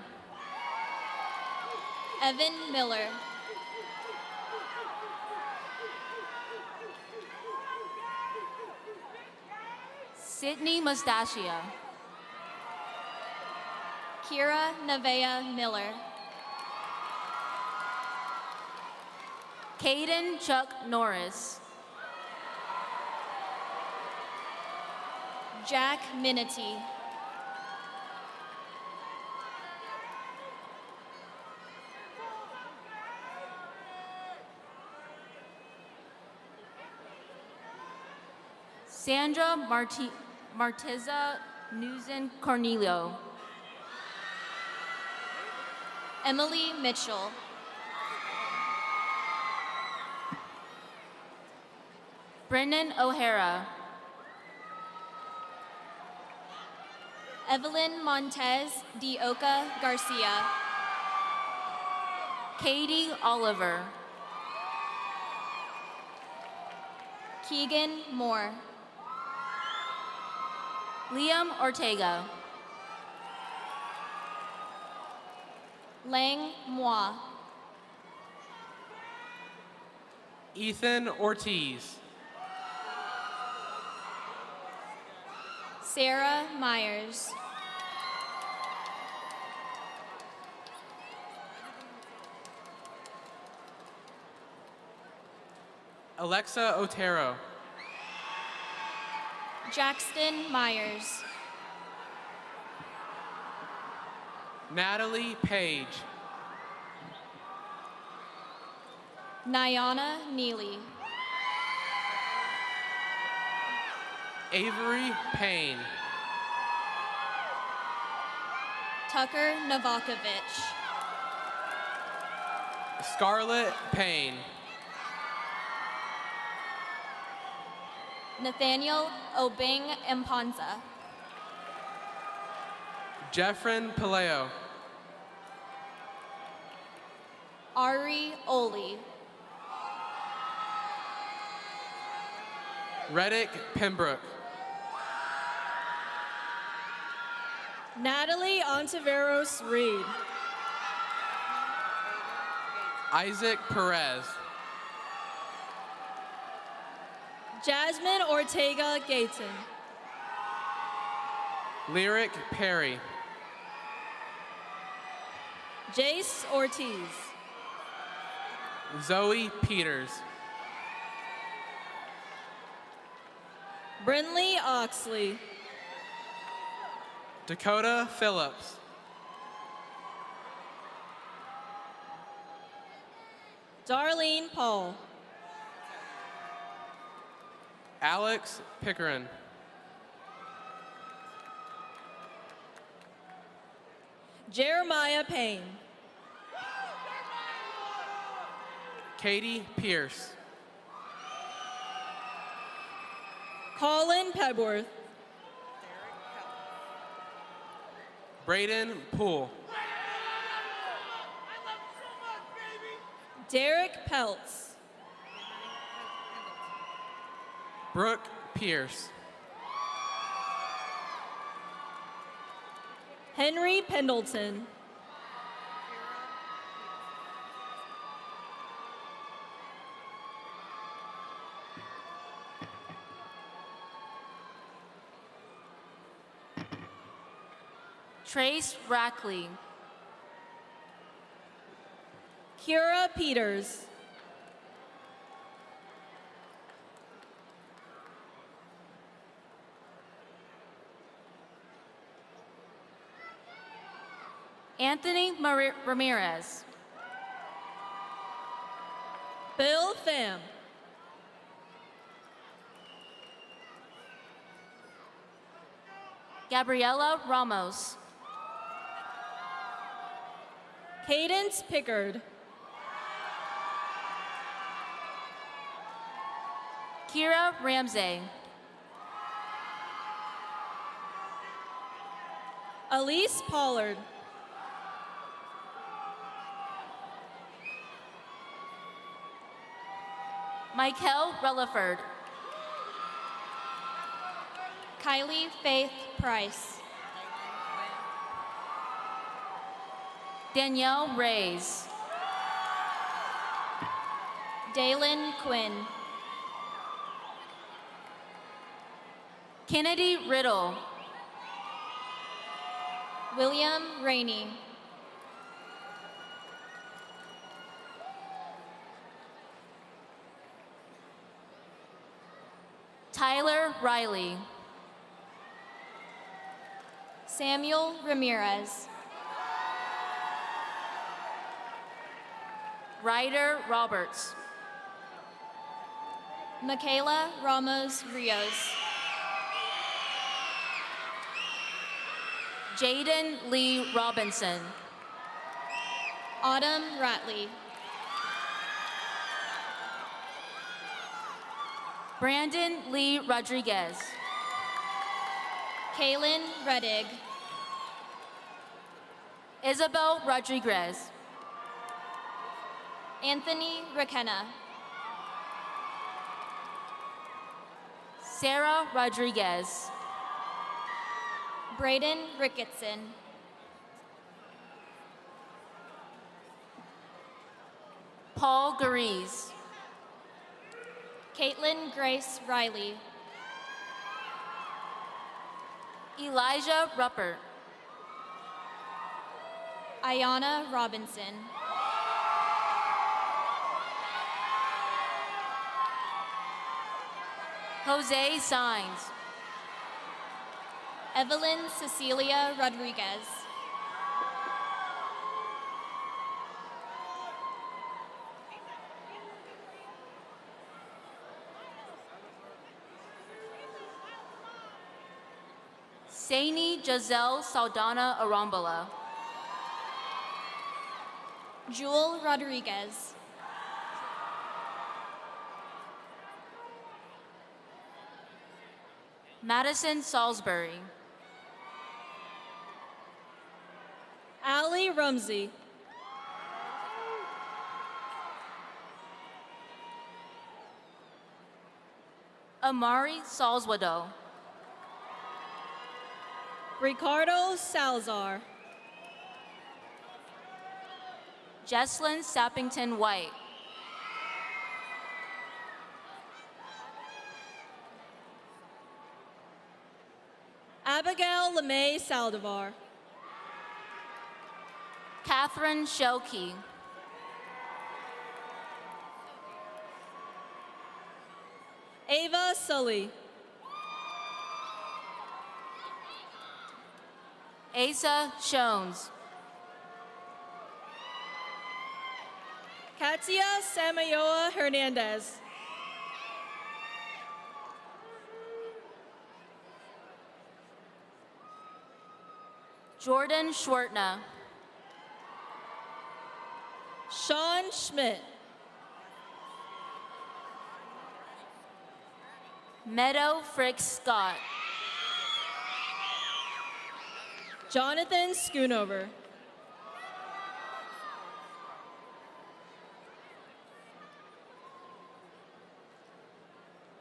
Evan Miller. Sydney Mustachia. Kira Nevea Miller. Caden Chuck Norris. Jack Minity. Sandra Martiza Newson Cornelio. Emily Mitchell. Brennan O'Hara. Evelyn Montez de Oca Garcia. Katie Oliver. Keegan Moore. Liam Ortega. Lang Moi. Ethan Ortiz. Sarah Myers. Alexa Otero. Jackson Myers. Natalie Page. Nyana Neely. Avery Payne. Tucker Novakovich. Scarlett Payne. Nathaniel Obing Mpanza. Jeffrin Paleo. Ari Oli. Reddick Pembroke. Natalie Ontiveros Reed. Isaac Perez. Jasmine Ortega Gayton. Lyric Perry. Jace Ortiz. Zoe Peters. Brinley Oxley. Dakota Phillips. Darlene Paul. Alex Pickering. Jeremiah Payne. Katie Pierce. Colin Pebworth. Braden Poole. Derek Peltz. Brooke Pierce. Henry Pendleton. Trace Rackley. Kira Peters. Anthony Ramirez. Bill Pham. Gabriela Ramos. Cadence Pickard. Kira Ramsey. Elise Pollard. Michael Relaford. Kylie Faith Price. Danielle Reyes. Dalen Quinn. Kennedy Riddle. William Rainey. Tyler Riley. Samuel Ramirez. Ryder Roberts. Michaela Ramos Rios. Jaden Lee Robinson. Autumn Ratley. Brandon Lee Rodriguez. Kaylin Reddig. Isabel Rodriguez. Anthony Rakenna. Sarah Rodriguez. Braden Ricketson. Paul Gariz. Caitlin Grace Riley. Elijah Ruppert. Ayana Robinson. Jose Sainz. Evelyn Cecilia Rodriguez. Saini Giselle Saldana Arambala. Jewel Rodriguez. Madison Salisbury. Ali Rumsey. Amari Salzwado. Ricardo Salazar. Jesslyn Sappington White. Abigail LeMay Saldivar. Catherine Shelkey. Ava Sully. Asa Shones. Katia Samayoa Hernandez. Jordan Schwertner. Sean Schmidt. Meadow Frick Scott. Jonathan Schoonover.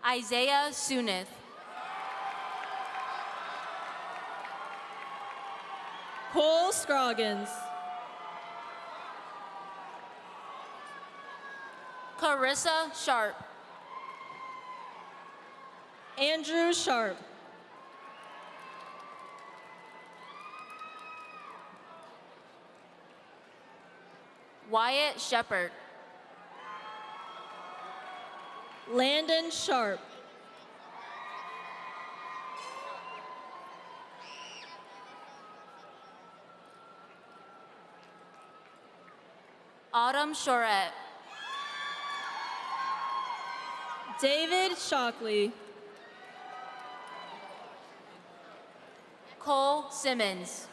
Isaiah Sunith. Cole Scroggins. Carissa Sharp. Andrew Sharp. Wyatt Shepard. Landon Sharp. Autumn Shorett. David Shockley. Cole Simmons.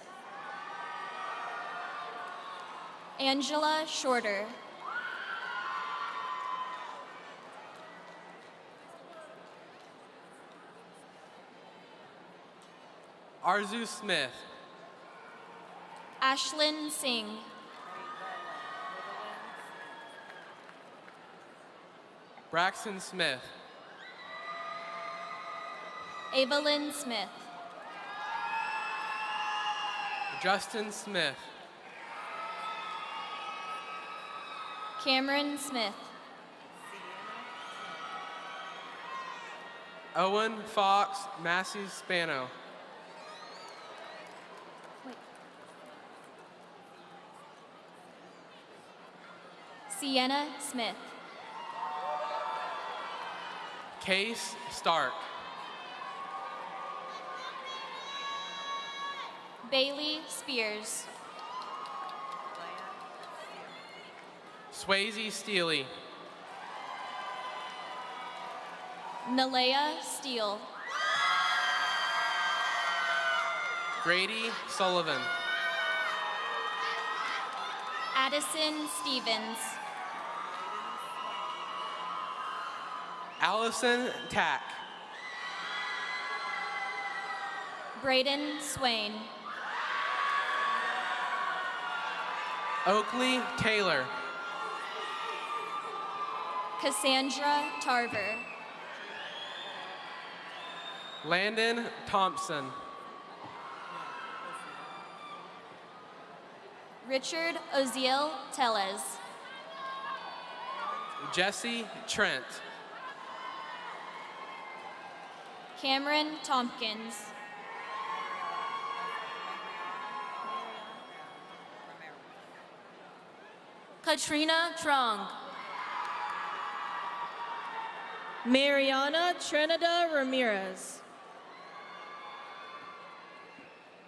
Angela Shorter. Arzu Smith. Ashlyn Singh. Braxton Smith. Evelyn Smith. Justin Smith. Cameron Smith. Owen Fox Massey Spano. Sienna Smith. Case Stark. Bailey Spears. Swayze Steely. Nalea Steele. Grady Sullivan. Addison Stevens. Allison Tack. Braden Swain. Oakley Taylor. Cassandra Tarver. Landon Thompson. Richard Oziel Tellez. Jesse Trent. Cameron Tompkins. Katrina Trung. Mariana Trinidad Ramirez.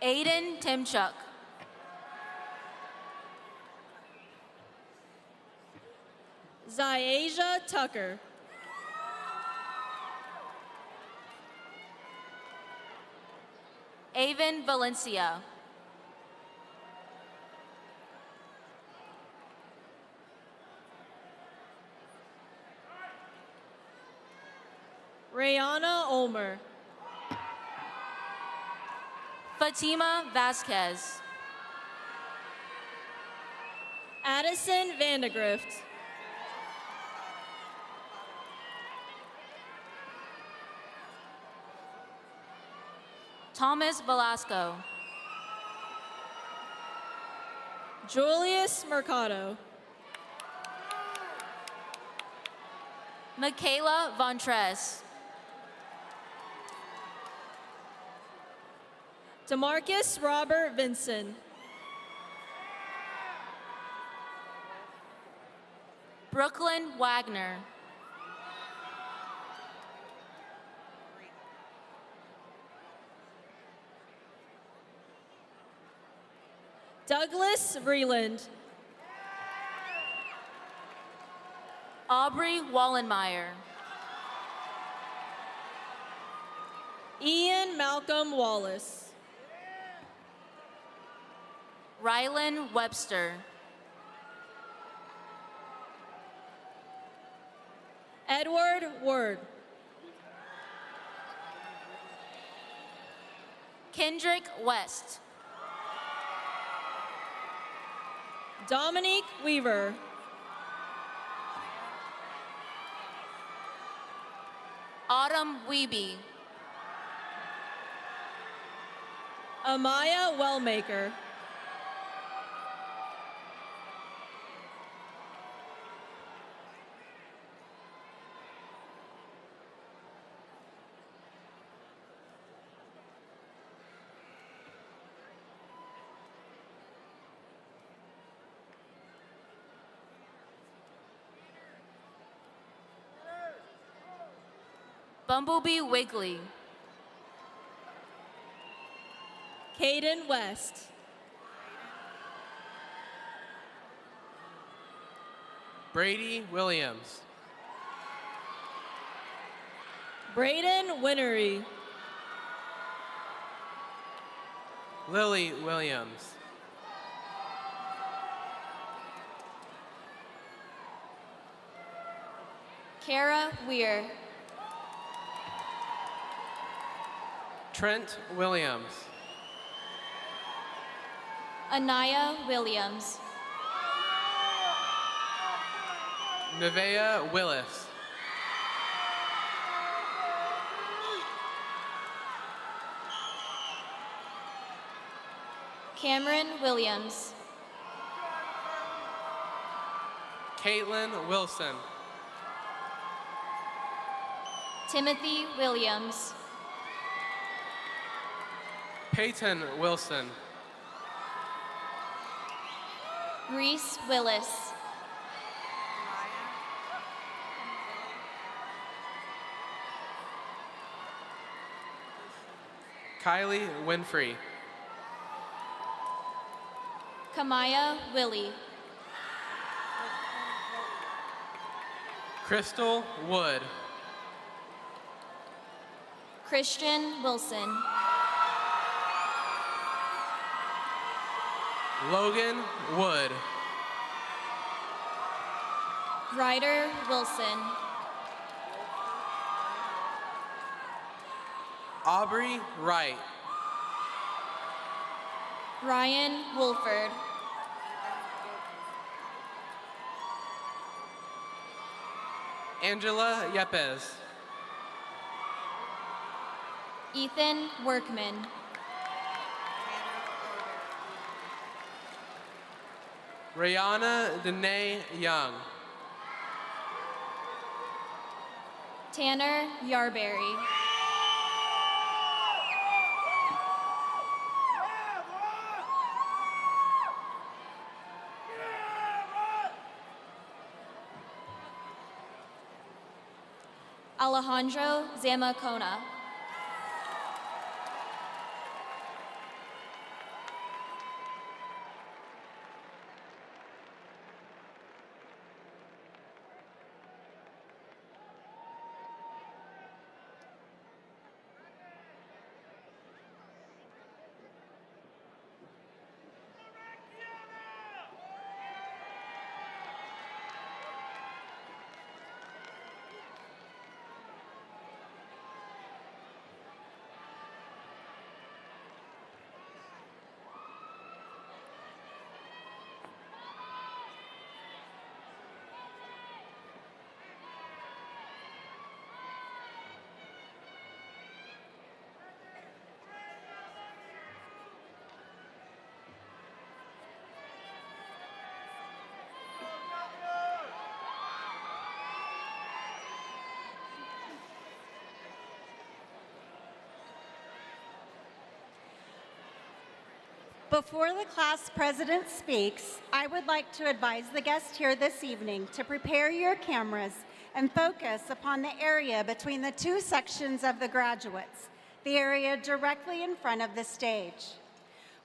Aiden Timchuk. Ziasia Tucker. Avon Valencia. Rayana Ulmer. Fatima Vasquez. Addison Vandegrift. Thomas Velasco. Julius Mercado. Michaela Vontres. Demarcus Robert Vinson. Brooklyn Wagner. Douglas Vreeland. Aubrey Wallenmeyer. Ian Malcolm Wallace. Rylan Webster. Edward Word. Kendrick West. Dominique Weaver. Autumn Wiebe. Amaya Wellmaker. Bumblebee Wigley. Caden West. Brady Williams. Braden Winery. Lily Williams. Kara Weir. Trent Williams. Anaya Williams. Nevaeh Willis. Cameron Williams. Caitlin Wilson. Timothy Williams. Peyton Wilson. Reese Willis. Kylie Winfrey. Kamaya Willie. Crystal Wood. Christian Wilson. Logan Wood. Ryder Wilson. Aubrey Wright. Ryan Wolford. Angela Yepes. Ethan Workman. Rihanna Danae Young. Tanner Yarberry. Alejandro Zamacona. Before the class president speaks, I would like to advise the guests here this evening to prepare your cameras and focus upon the area between the two sections of the graduates, the area directly in front of the stage.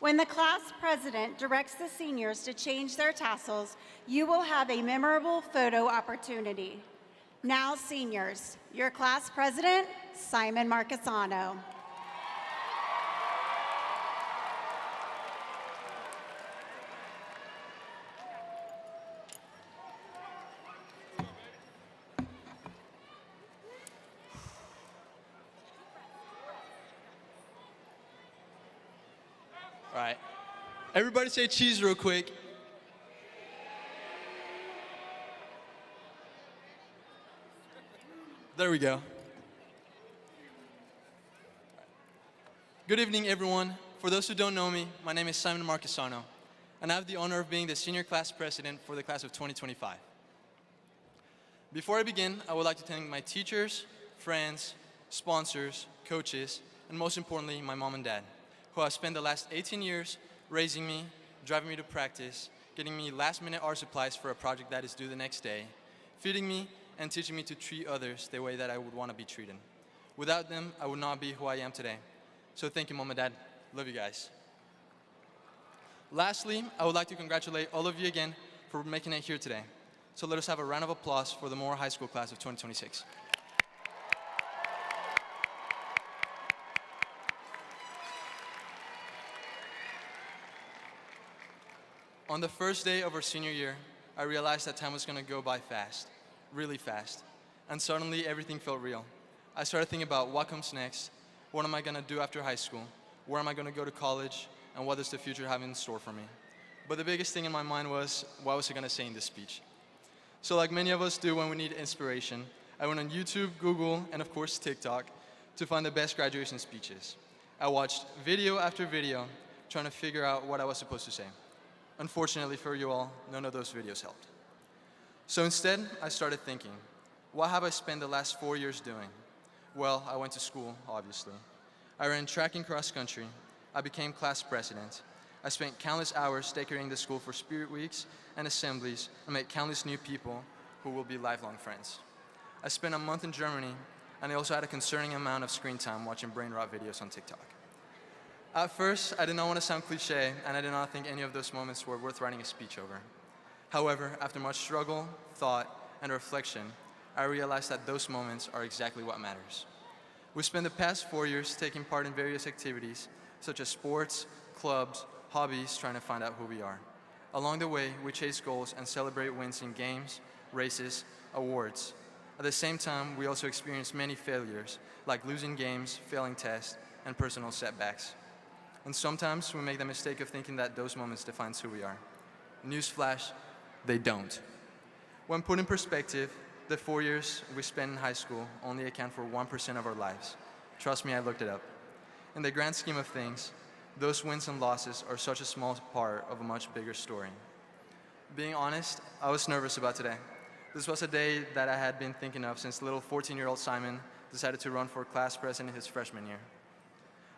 When the class president directs the seniors to change their tassels, you will have a memorable photo opportunity. Now, seniors, your class president, Simon Marcasano. All right. Everybody say cheese real quick. There we go. Good evening, everyone. For those who don't know me, my name is Simon Marcasano, and I have the honor of being the senior class president for the class of 2025. Before I begin, I would like to thank my teachers, friends, sponsors, coaches, and most importantly, my mom and dad, who have spent the last 18 years raising me, driving me to practice, getting me last-minute art supplies for a project that is due the next day, feeding me, and teaching me to treat others the way that I would want to be treated. Without them, I would not be who I am today. So thank you, Mom and Dad. Love you guys. Lastly, I would like to congratulate all of you again for making it here today. So let us have a round of applause for the Moore High School class of 2026. On the first day of our senior year, I realized that time was going to go by fast, really fast. And suddenly, everything felt real. I started thinking about what comes next, what am I going to do after high school, where am I going to go to college, and what does the future have in store for me. But the biggest thing in my mind was, what was I going to say in this speech? So like many of us do when we need inspiration, I went on YouTube, Google, and of course TikTok to find the best graduation speeches. I watched video after video, trying to figure out what I was supposed to say. Unfortunately for you all, none of those videos helped. So instead, I started thinking, what have I spent the last 4 years doing? Well, I went to school, obviously. I ran track and cross country. I became class president. I spent countless hours decorating the school for spirit weeks and assemblies and met countless new people who will be lifelong friends. I spent a month in Germany, and I also had a concerning amount of screen time watching brain rot videos on TikTok. At first, I did not want to sound cliche, and I did not think any of those moments were worth writing a speech over. However, after much struggle, thought, and reflection, I realized that those moments are exactly what matters. We spent the past 4 years taking part in various activities, such as sports, clubs, hobbies, trying to find out who we are. Along the way, we chase goals and celebrate wins in games, races, awards. At the same time, we also experienced many failures, like losing games, failing tests, and personal setbacks. And sometimes we make the mistake of thinking that those moments define who we are. Newsflash, they don't. When put in perspective, the 4 years we spent in high school only account for 1% of our lives. Trust me, I looked it up. In the grand scheme of things, those wins and losses are such a small part of a much bigger story. Being honest, I was nervous about today. This was a day that I had been thinking of since little 14-year-old Simon decided to run for class president his freshman year.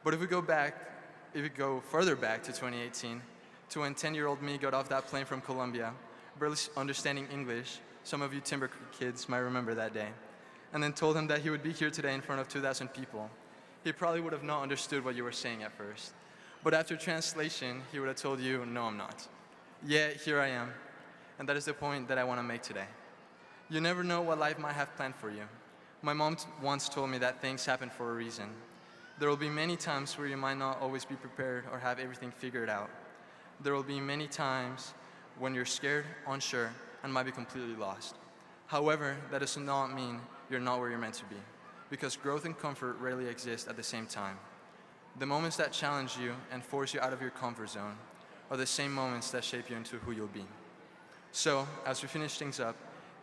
But if we go further back to 2018, to when 10-year-old me got off that plane from Colombia, barely understanding English, some of you Timber Creek kids might remember that day, and then told him that he would be here today in front of 2,000 people. He probably would have not understood what you were saying at first. But after translation, he would have told you, no, I'm not. Yet, here I am. And that is the point that I want to make today. You never know what life might have planned for you. My mom once told me that things happen for a reason. There will be many times where you might not always be prepared or have everything figured out. There will be many times when you're scared, unsure, and might be completely lost. However, that does not mean you're not where you're meant to be, because growth and comfort rarely exist at the same time. The moments that challenge you and force you out of your comfort zone are the same moments that shape you into who you'll be. So, as we finish things up,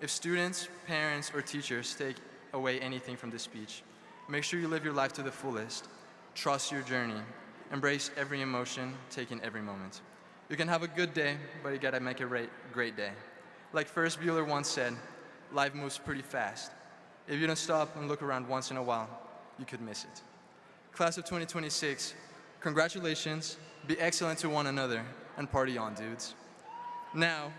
if students, parents, or teachers take away anything from this speech, make sure you live your life to the fullest, trust your journey, embrace every emotion, take in every moment. You can have a good day, but you gotta make a great day. Like Ferris Bueller once said, life moves pretty fast. If you don't stop and look around once in a while, you could miss it. Class of 2026, congratulations, be excellent to one another, and party on, dudes. Now,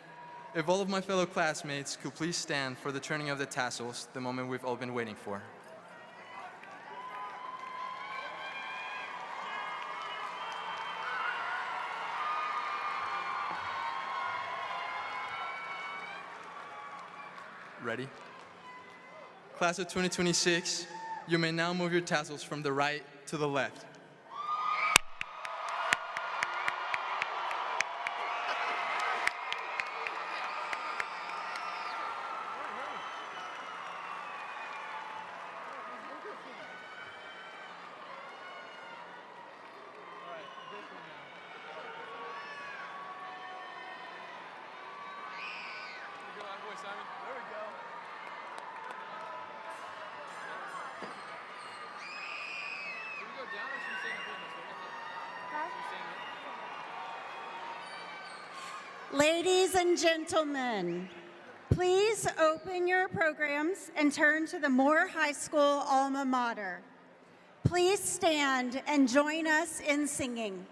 if all of my fellow classmates could please stand for the turning of the tassels, the moment we've all been waiting for. Ready? Class of 2026, you may now move your tassels from the right to the left. Ladies and gentlemen, please open your programs and turn to the Moore High School alma mater. Please stand and join us in singing.